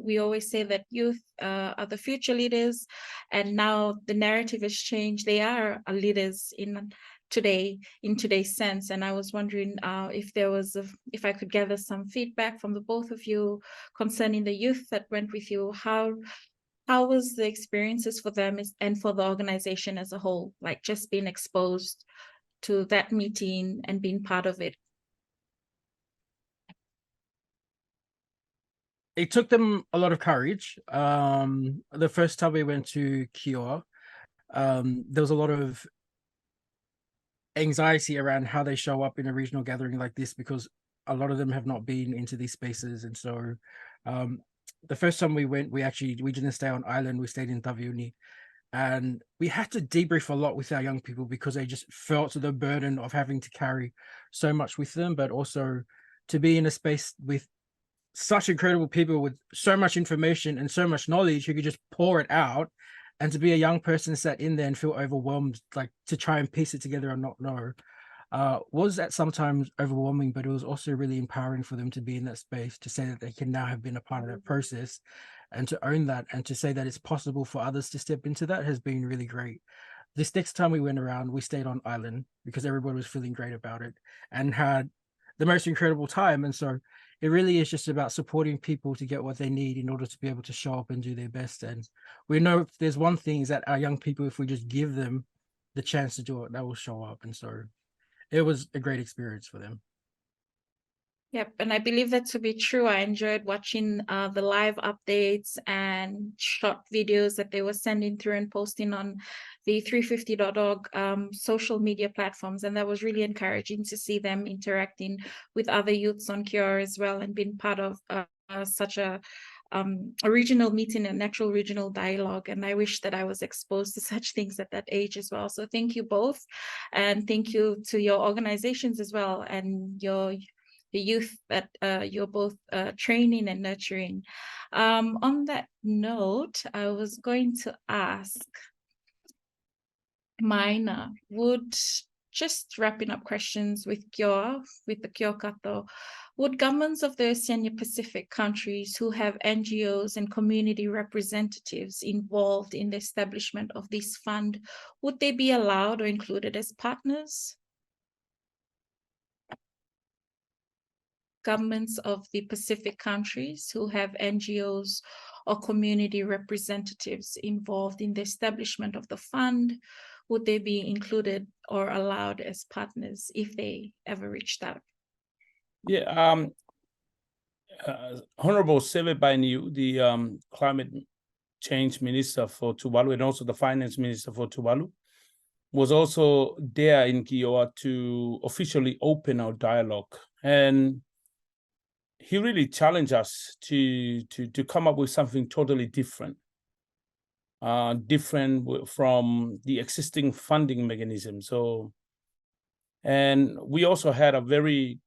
we always say that youth are the future leaders. And now the narrative has changed. They are leaders in today's sense. And I was wondering if I could gather some feedback from the both of you concerning the youth that went with you. How was the experiences for them and for the organization as a whole, like just being exposed to that meeting and being part of it? It took them a lot of courage. The first time we went to Kioa, there was a lot of anxiety around how they show up in a regional gathering like this, because a lot of them have not been into these spaces. And so the first time we went, we didn't stay on island, we stayed in Taviuni, and we had to debrief a lot with our young people because they just felt the burden of having to carry so much with them, but also to be in a space with such incredible people with so much information and so much knowledge who could just pour it out, and to be a young person sat in there and feel overwhelmed, like to try and piece it together and not know, was at sometimes overwhelming, but it was also really empowering for them to be in that space, to say that they can now have been a part of that process and to own that, and to say that it's possible for others to step into that has been really great. This next time we went around, we stayed on island because everybody was feeling great about it and had the most incredible time. And so it really is just about supporting people to get what they need in order to be able to show up and do their best. And we know if there's one thing is that our young people, if we just give them the chance to do it, they will show up. And so it was a great experience for them. Yep, and I believe that to be true. I enjoyed watching the live updates and short videos that they were sending through and posting on the 350.org social media platforms. And that was really encouraging to see them interacting with other youths on Kioa as well, and being part of such a regional meeting, an actual regional dialogue. And I wish that I was exposed to such things at that age as well. So thank you both, and thank you to your organizations as well, and the youth that you're both training and nurturing. On that note, I was going to ask Maina, just wrapping up questions with Kioa, with the Kioa Kato, would governments of the Oceania Pacific countries who have NGOs and community representatives involved in the establishment of this fund, would they be allowed or included as partners? Governments of the Pacific countries who have NGOs or community representatives involved in the establishment of the fund, would they be included or allowed as partners if they ever reached out? Yeah, Honorable Seve Bainiu, the climate change minister for Tuvalu and also the finance minister for Tuvalu, was also there in Kioa to officially open our dialogue. And he really challenged us to come up with something totally different, different from the existing funding mechanism. So, and we also had a very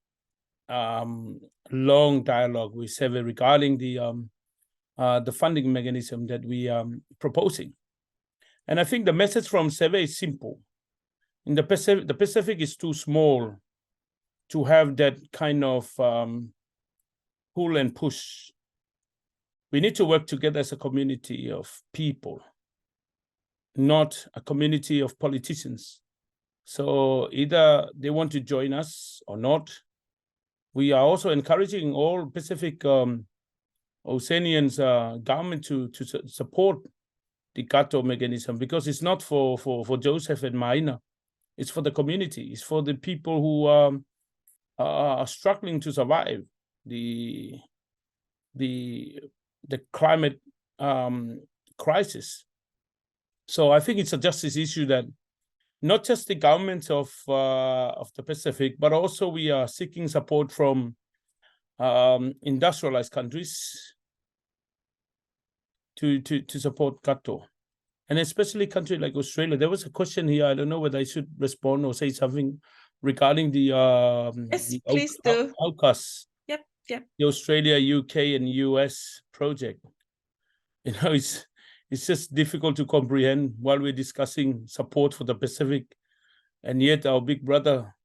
long dialogue with Seve regarding the funding mechanism that we are proposing. And I think the message from Seve is simple. In the Pacific is too small to have that kind of pull and push. We need to work together as a community of people, not a community of politicians. So either they want to join us or not. We are also encouraging all Pacific Oceanians government to support the Kato mechanism, because it's not for Joseph and Maina. It's for the community. It's for the people who are struggling to survive the climate crisis. So I think it's a justice issue that not just the governments of the Pacific, but also we are seeking support from industrialized countries to support Kato, and especially countries like Australia. There was a question here. I don't know whether I should respond or say something regarding the yes, please do. AUKUS. Yep. The Australia, UK, and US project. You know, it's just difficult to comprehend while we're discussing support for the Pacific, and yet our big brother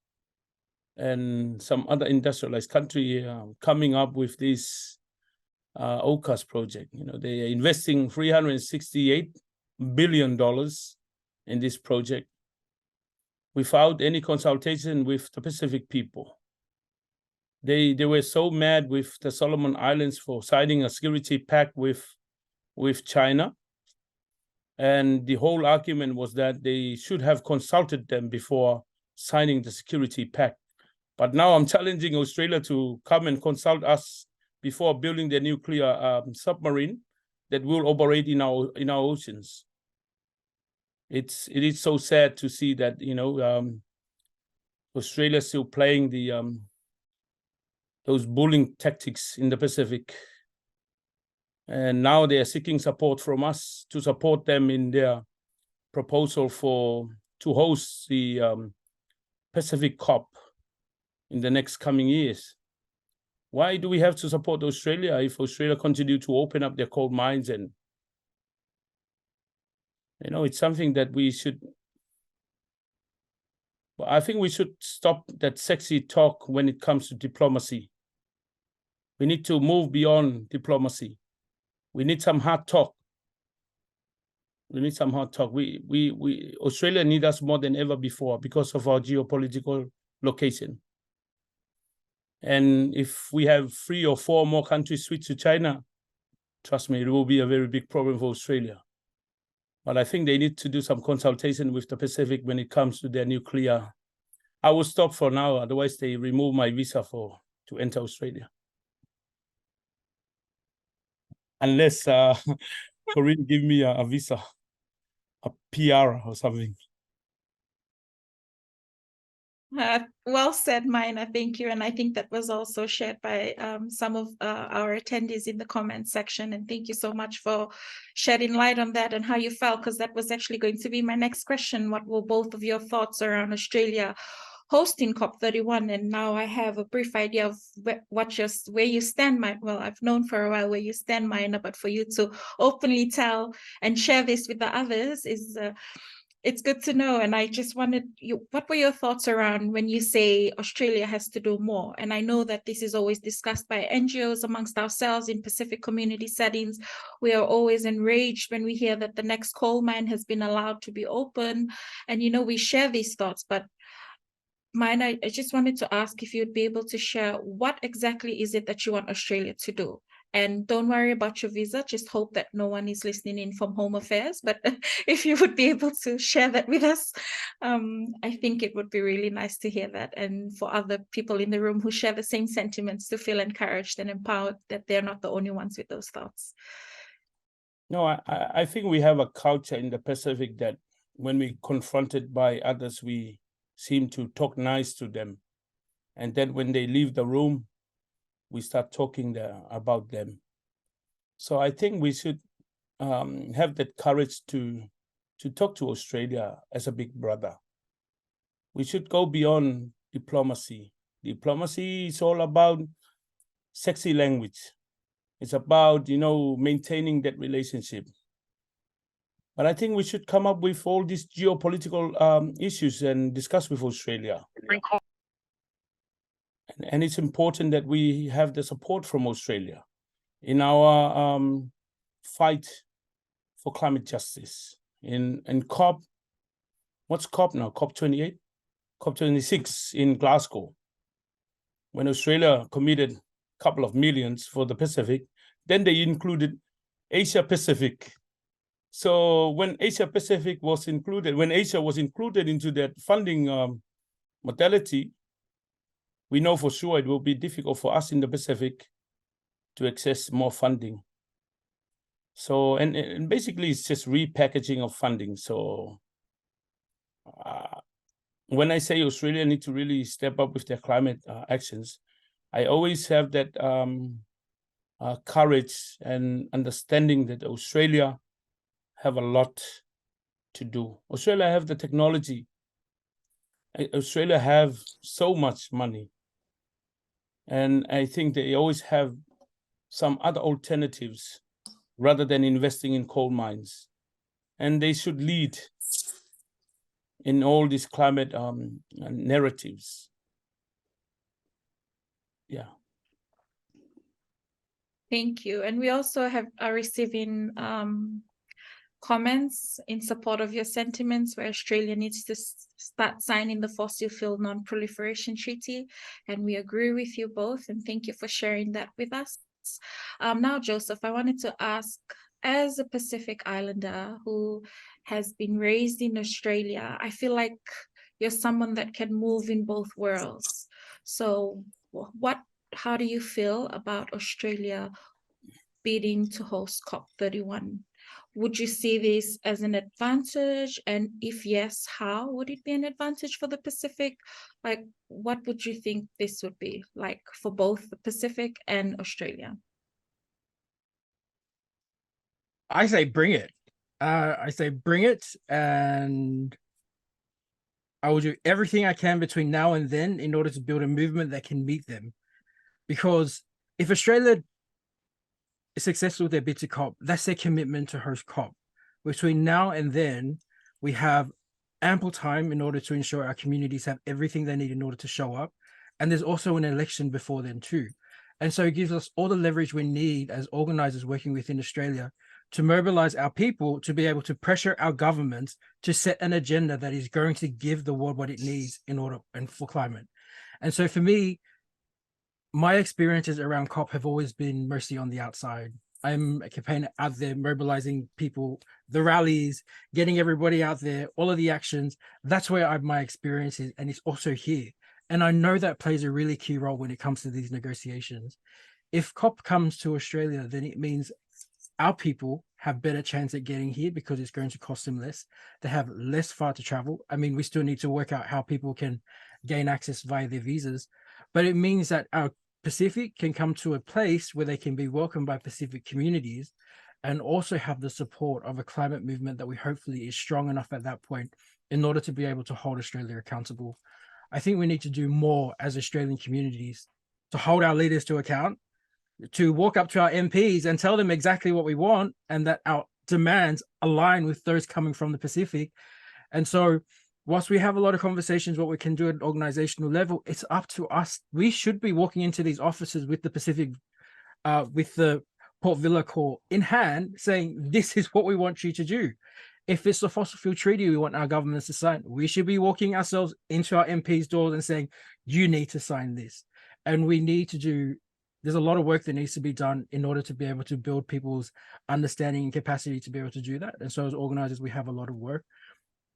and some other industrialized country coming up with this AUKUS project. You know, they are investing $368 billion in this project without any consultation with the Pacific people. They were so mad with the Solomon Islands for signing a security pact with China. And the whole argument was that they should have consulted them before signing the security pact. But now I'm challenging Australia to come and consult us before building their nuclear submarine that will operate in our oceans. It is so sad to see that, you know, Australia still playing the those bullying tactics in the Pacific. And now they are seeking support from us to support them in their proposal to host the Pacific COP in the next coming years. Why do we have to support Australia if Australia continue to open up their coal mines? And it's something that we should. I think we should stop that sexy talk when it comes to diplomacy. We need to move beyond diplomacy. We need some hard talk. We need some hard talk. Australia needs us more than ever before because of our geopolitical location. And if we have 3 or 4 more countries switch to China, trust me, it will be a very big problem for Australia. But I think they need to do some consultation with the Pacific when it comes to their nuclear. I will stop for now, otherwise they remove my visa to enter Australia. Unless Corinne give me a visa, a PR or something. Well said, Maina. Thank you. And I think that was also shared by some of our attendees in the comments section. And thank you so much for shedding light on that and how you felt, because that was actually going to be my next question. What were both of your thoughts around Australia hosting COP31? And now I have a brief idea of where you stand. Well, I've known for a while where you stand, Maina, but for you to openly tell and share this with the others is it's good to know. And I just wanted what were your thoughts around when you say Australia has to do more? And I know that this is always discussed by NGOs amongst ourselves in Pacific community settings. We are always enraged when we hear that the next coal mine has been allowed to be open. And, we share these thoughts. But Maina, I just wanted to ask if you'd be able to share what exactly is it that you want Australia to do? And don't worry about your visa, just hope that no one is listening in from Home Affairs. But if you would be able to share that with us, I think it would be really nice to hear that. And for other people in the room who share the same sentiments to feel encouraged and empowered that they're not the only ones with those thoughts. No, I think we have a culture in the Pacific that when we're confronted by others, we seem to talk nice to them. And then when they leave the room, we start talking about them. So I think we should have that courage to talk to Australia as a big brother. We should go beyond diplomacy. Diplomacy is all about sexy language. It's about, maintaining that relationship. But I think we should come up with all these geopolitical issues and discuss with Australia. And it's important that we have the support from Australia in our fight for climate justice. In COP, what's COP now? COP 28? COP 26 in Glasgow. When Australia committed a couple of millions for the Pacific, then they included Asia Pacific. So when Asia Pacific was included, when Asia was included into that funding modality, we know for sure it will be difficult for us in the Pacific to access more funding. So, and basically it's just repackaging of funding. So when I say Australia need to really step up with their climate actions, I always have that courage and understanding that Australia have a lot to do. Australia have the technology. Australia have so much money. And I think they always have some other alternatives rather than investing in coal mines. And they should lead in all these climate narratives. Yeah. Thank you. And we also are receiving comments in support of your sentiments, where Australia needs to start signing the Fossil Fuel Non-Proliferation Treaty. And we agree with you both. And thank you for sharing that with us. Now, Joseph, I wanted to ask, as a Pacific Islander who has been raised in Australia, I feel like you're someone that can move in both worlds. So how do you feel about Australia bidding to host COP31? would you see this as an advantage? And if yes, how would it be an advantage for the Pacific? Like, what would you think this would be like for both the Pacific and Australia? I say bring it. I say bring it, and I will do everything I can between now and then in order to build a movement that can meet them. Because if Australia is successful with their bid to COP, that's their commitment to host COP. Between now and then, we have ample time in order to ensure our communities have everything they need in order to show up. And there's also an election before then too. And so it gives us all the leverage we need as organizers working within Australia to mobilize our people to be able to pressure our governments to set an agenda that is going to give the world what it needs in order and for climate. And so for me, my experiences around COP have always been mostly on the outside. I'm a campaigner out there mobilizing people, the rallies, getting everybody out there, all of the actions. That's where my experience is, and it's also here. And I know that plays a really key role when it comes to these negotiations. If COP comes to Australia, then it means our people have better chance at getting here because it's going to cost them less. They have less far to travel. I mean, we still need to work out how people can gain access via their visas, but it means that our Pacific can come to a place where they can be welcomed by Pacific communities and also have the support of a climate movement that we hopefully is strong enough at that point in order to be able to hold Australia accountable. I think we need to do more as Australian communities to hold our leaders to account, to walk up to our MPs and tell them exactly what we want and that our demands align with those coming from the Pacific. And so whilst we have a lot of conversations what we can do at an organizational level, it's up to us. We should be walking into these offices with the Pacific, with the Port Vila Core in hand, saying, this is what we want you to do. If it's the fossil fuel treaty we want our governments to sign, we should be walking ourselves into our MPs' doors and saying, you need to sign this. And we need to do, there's a lot of work that needs to be done in order to be able to build people's understanding and capacity to be able to do that. And so as organizers, we have a lot of work.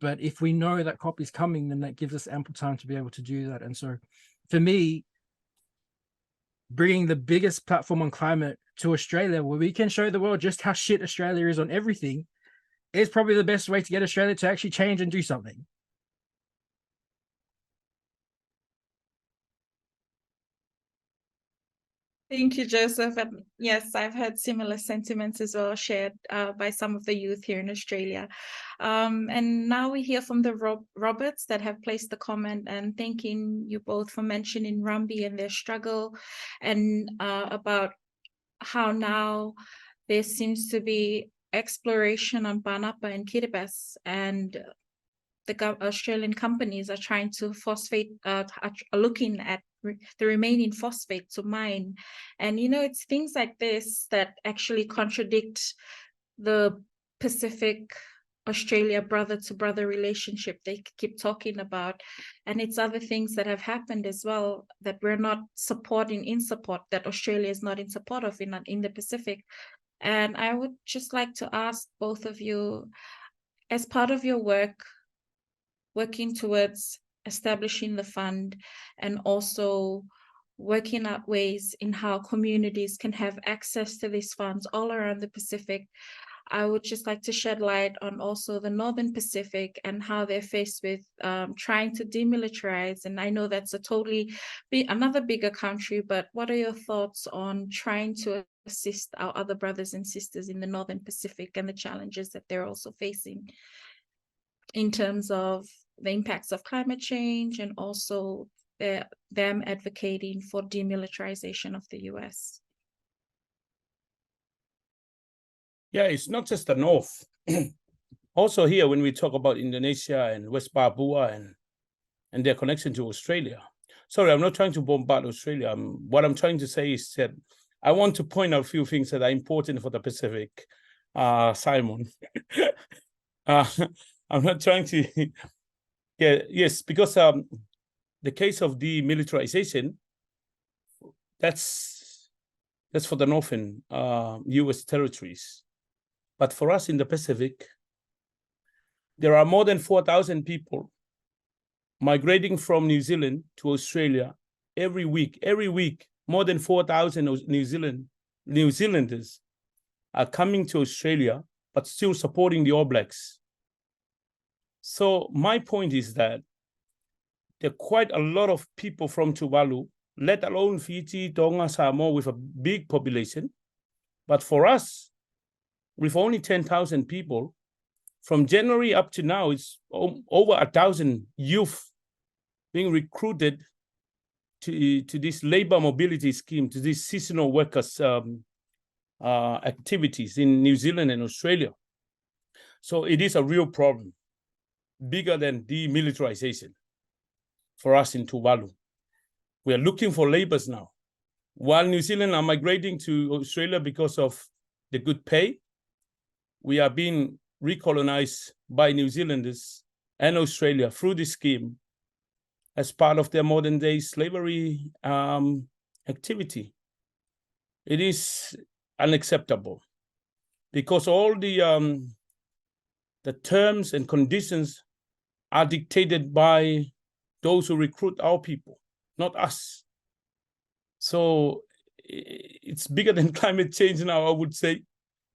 But if we know that COP is coming, then that gives us ample time to be able to do that. And so for me, bringing the biggest platform on climate to Australia, where we can show the world just how shit Australia is on everything, is probably the best way to get Australia to actually change and do something. Thank you, Joseph. And yes, I've heard similar sentiments as well shared by some of the youth here in Australia. And now we hear from the Roberts that have placed the comment, and thanking you both for mentioning Rumby and their struggle, and about how now there seems to be exploration on Banapa and Kiribati, and the Australian companies are trying to phosphate, are looking at the remaining phosphate to mine. And, you know, it's things like this that actually contradict the Pacific Australia brother to brother relationship they keep talking about. And it's other things that have happened as well that we're not supporting in support, that Australia is not in support of in the Pacific. And I would just like to ask both of you, as part of your work, working towards establishing the fund and also working out ways in how communities can have access to these funds all around the Pacific, I would just like to shed light on also the Northern Pacific and how they're faced with trying to demilitarize. And I know that's a totally another bigger country, but what are your thoughts on trying to assist our other brothers and sisters in the Northern Pacific and the challenges that they're also facing in terms of the impacts of climate change and also them advocating for demilitarization of the US? Yeah, it's not just the North. Also here, when we talk about Indonesia and West Papua and their connection to Australia. Sorry, I'm not trying to bombard Australia. What I'm trying to say is that I want to point out a few things that are important for the Pacific, Simon. I'm not trying to, yeah, yes, because the case of demilitarization, that's for the northern US territories. But for us in the Pacific, there are more than 4,000 people migrating from New Zealand to Australia every week. Every week, more than 4,000 New Zealanders are coming to Australia but still supporting the All Blacks. So my point is that there are quite a lot of people from Tuvalu, let alone Fiji, Tonga, Samoa, with a big population. But for us, with only 10,000 people, from January up to now, it's over 1,000 youth being recruited to this labor mobility scheme, to these seasonal workers activities in New Zealand and Australia. So it is a real problem, bigger than demilitarization for us in Tuvalu. We are looking for laborers now. While New Zealand are migrating to Australia because of the good pay, we are being recolonized by New Zealanders and Australia through this scheme as part of their modern day slavery activity. It is unacceptable because all the terms and conditions are dictated by those who recruit our people, not us. So it's bigger than climate change now, I would say.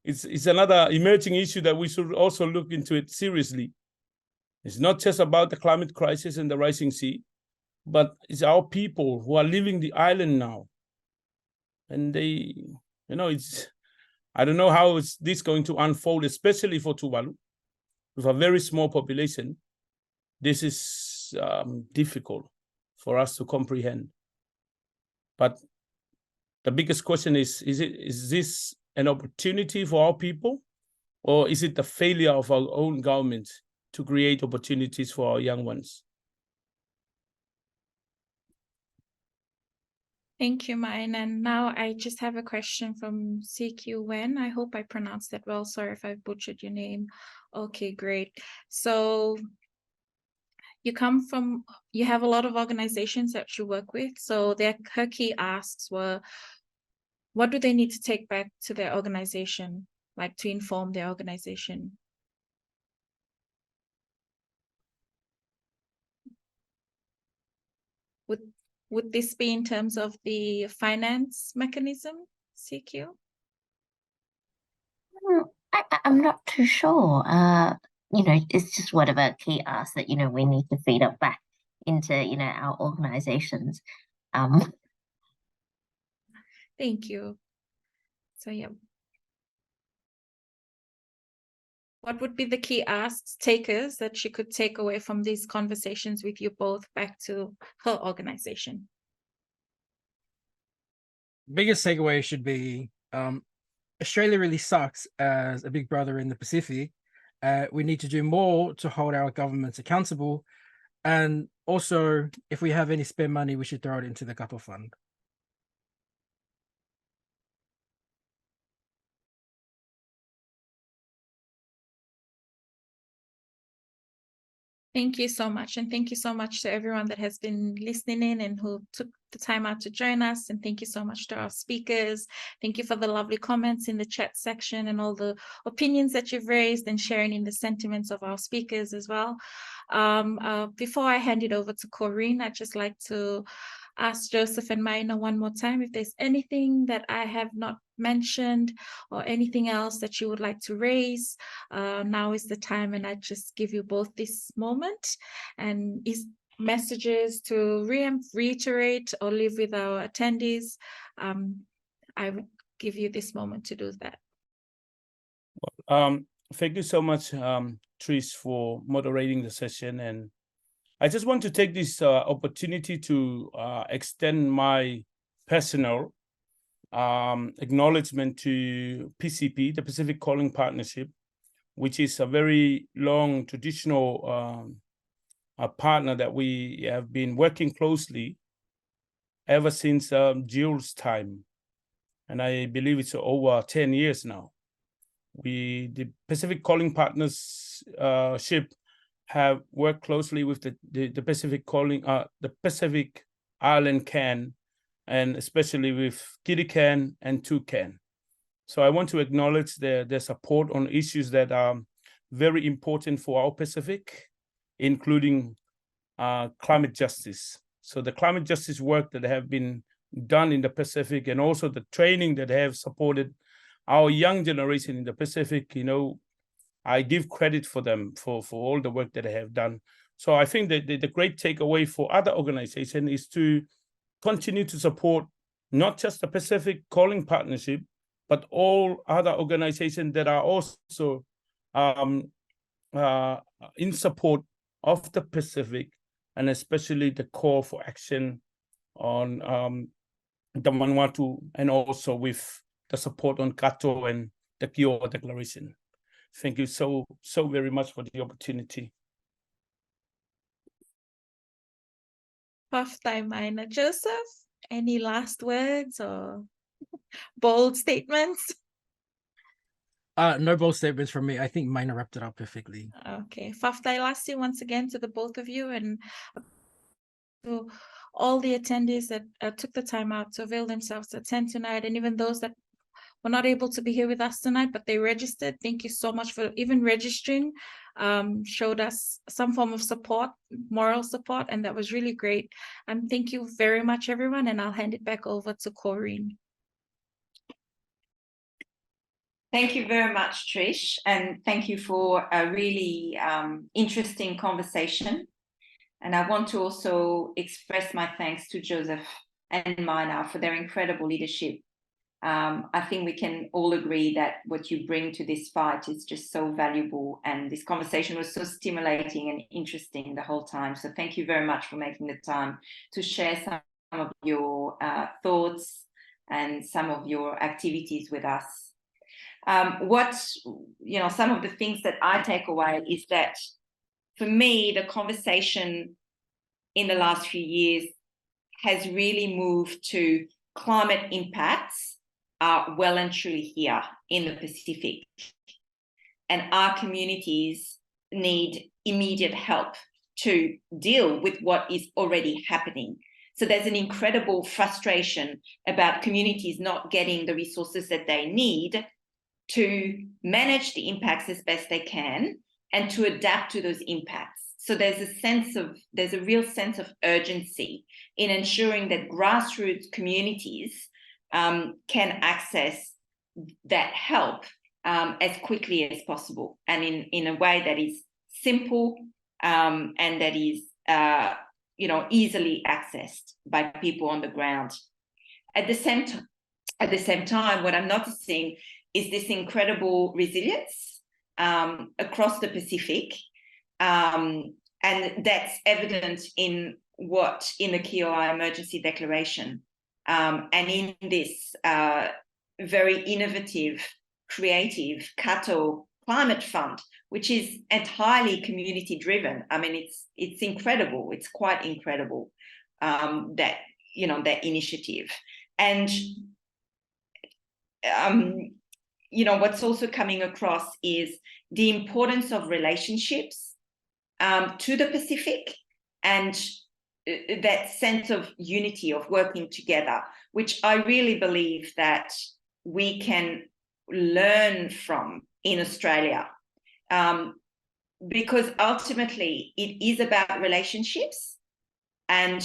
It's another emerging issue that we should also look into it seriously. It's not just about the climate crisis and the rising sea, but it's our people who are leaving the island now. And they, I don't know how this going to unfold, especially for Tuvalu, with a very small population. This is difficult for us to comprehend. But the biggest question is this an opportunity for our people, or is it the failure of our own government to create opportunities for our young ones? Thank you, Maina. And now I just have a question from Sikulu. I hope I pronounced that well. Sorry if I butchered your name. Okay, great. So you have a lot of organizations that you work with. So her key asks were, what do they need to take back to their organization, like to inform their organization? Would this be in terms of the finance mechanism, CQ? I'm not too sure. It's just whatever key asks that, we need to feed up back into, our organizations. Thank you. So, yeah. What would be the key asks, takers that she could take away from these conversations with you both back to her organization? Biggest takeaway should be Australia really sucks as a big brother in the Pacific. We need to do more to hold our governments accountable. And also, if we have any spare money, we should throw it into the Kapa Fund. Thank you so much. And thank you so much to everyone that has been listening in and who took the time out to join us. And thank you so much to our speakers. Thank you for the lovely comments in the chat section and all the opinions that you've raised and sharing in the sentiments of our speakers as well. Before I hand it over to Corinne, I'd just like to ask Joseph and Maina one more time if there's anything that I have not mentioned or anything else that you would like to raise. Now is the time, and I just give you both this moment and messages to reiterate or leave with our attendees. I would give you this moment to do that. Thank you so much, Tris, for moderating the session. And I just want to take this opportunity to extend my personal acknowledgement to PCP, the Pacific Calling Partnership, which is a very long traditional partner that we have been working closely ever since Jill's time. And I believe it's over 10 years now. The Pacific Calling Partnership have worked closely with the Pacific Calling, the Pacific Island CAN, and especially with Kiri CAN and TUCAN. So I want to acknowledge their support on issues that are very important for our Pacific, including climate justice. So the climate justice work that have been done in the Pacific, and also the training that have supported our young generation in the Pacific, I give credit for them for all the work that they have done. So I think that the great takeaway for other organizations is to continue to support not just the Pacific Calling Partnership, but all other organizations that are also in support of the Pacific, and especially the call for action on the Vanuatu, and also with the support on Kato and the Kioa Declaration. Thank you so very much for the opportunity. Paftai Maina. Joseph, any last words or bold statements? No bold statements from me. I think Maina wrapped it up perfectly. Okay. Faftai Lassi, once again to the both of you and to all the attendees that took the time out to avail themselves to attend tonight, and even those that were not able to be here with us tonight, but they registered. Thank you so much for even registering. Showed us some form of support, moral support, and that was really great. And thank you very much, everyone. And I'll hand it back over to Corinne. Thank you very much, Trish, and thank you for a really interesting conversation. And I want to also express my thanks to Joseph and Maina for their incredible leadership. I think we can all agree that what you bring to this fight is just so valuable, and this conversation was so stimulating and interesting the whole time. So thank you very much for making the time to share some of your thoughts and some of your activities with us. Some of the things that I take away is that for me, the conversation in the last few years has really moved to climate impacts are well and truly here in the Pacific, and our communities need immediate help to deal with what is already happening. So there's an incredible frustration about communities not getting the resources that they need to manage the impacts as best they can and to adapt to those impacts. So there's a real sense of urgency in ensuring that grassroots communities can access that help as quickly as possible, and in a way that is simple and that is easily accessed by people on the ground. At the same time, what I'm noticing is this incredible resilience across the Pacific, and that's evident in the Kioa Emergency Declaration. And in this very innovative, creative Kato Climate Fund, which is entirely community-driven. I mean, it's incredible. It's quite incredible that initiative. And what's also coming across is the importance of relationships to the Pacific, and that sense of unity, of working together, which I really believe that we can learn from in Australia, because ultimately it is about relationships, and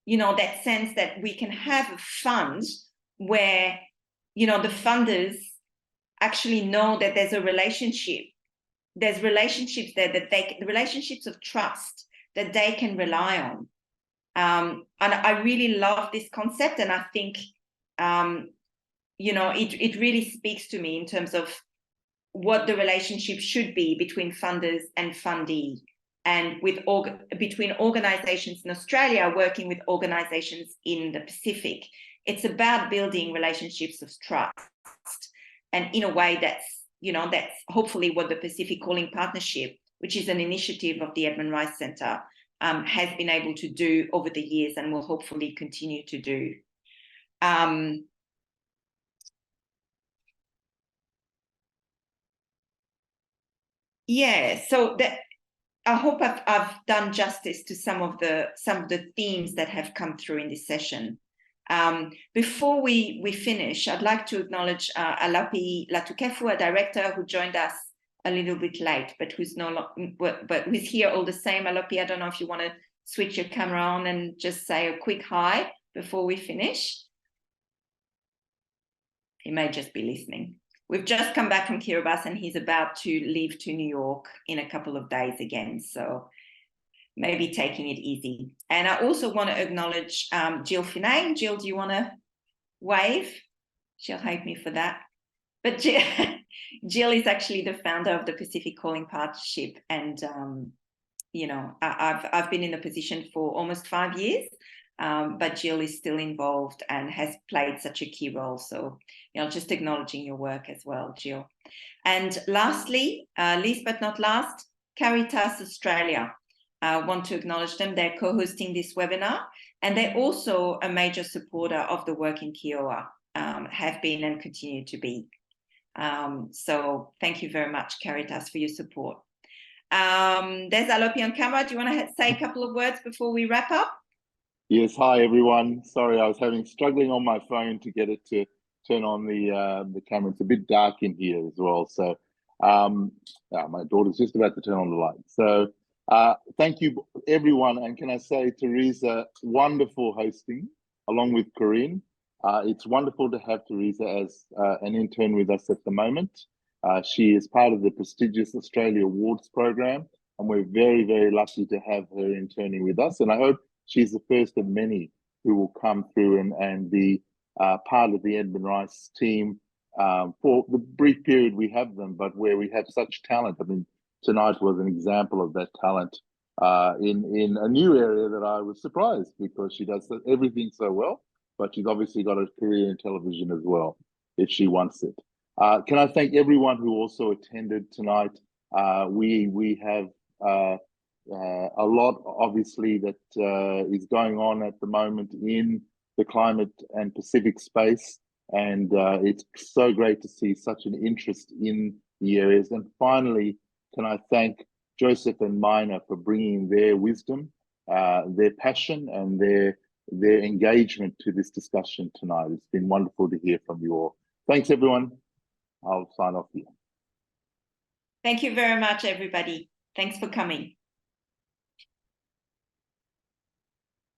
that sense that we can have a fund where the funders actually know that there's a relationship, there's relationships there the relationships of trust that they can rely on. And I really love this concept, and I think it really speaks to me in terms of what the relationship should be between funders and fundee, and between organizations in Australia working with organizations in the Pacific. It's about building relationships of trust, and in a way that's hopefully what the Pacific Calling Partnership, which is an initiative of the Edmund Rice Centre, has been able to do over the years and will hopefully continue to do. So that I hope I've done justice to some of the themes that have come through in this session. Before we finish, I'd like to acknowledge Alapi Latukefu, a director who joined us a little bit late, but who's here all the same. Alapi, I don't know if you want to switch your camera on and just say a quick hi before we finish. He may just be listening. we've just come back from Kiribati, and he's about to leave to New York in a couple of days again. So maybe taking it easy. And I also want to acknowledge Jill Finney. Jill, do you want to wave? She'll hate me for that. But Jill is actually the founder of the Pacific Calling Partnership. And, you know, I've been in the position for almost 5 years, but Jill is still involved and has played such a key role. So, you know, just acknowledging your work as well, Jill. And lastly, least but not last, Caritas Australia. I want to acknowledge them. They're co-hosting this webinar, and they're also a major supporter of the work in Kioa, have been and continue to be. So thank you very much, Caritas, for your support. There's Alopi on camera. Do you want to say a couple of words before we wrap up? Yes, hi everyone. Sorry, I was struggling on my phone to get it to turn on the camera. It's a bit dark in here as well. So my daughter's just about to turn on the light. So thank you everyone. And can I say, Teresa, wonderful hosting along with Corinne. It's wonderful to have Teresa as an intern with us at the moment. She is part of the prestigious Australia Awards program, and we're very, very lucky to have her interning with us. And I hope she's the first of many who will come through and be part of the Edmund Rice team for the brief period we have them, but where we have such talent. I mean, tonight was an example of that talent in a new area that I was surprised, because she does everything so well, but she's obviously got a career in television as well, if she wants it. Can I thank everyone who also attended tonight? We have a lot, obviously, that is going on at the moment in the climate and Pacific space, and it's so great to see such an interest in the areas. And finally, can I thank Joseph and Maina for bringing their wisdom, their passion, and their engagement to this discussion tonight. It's been wonderful to hear from you all. Thanks, everyone. I'll sign off here. Thank you very much, everybody. Thanks for coming.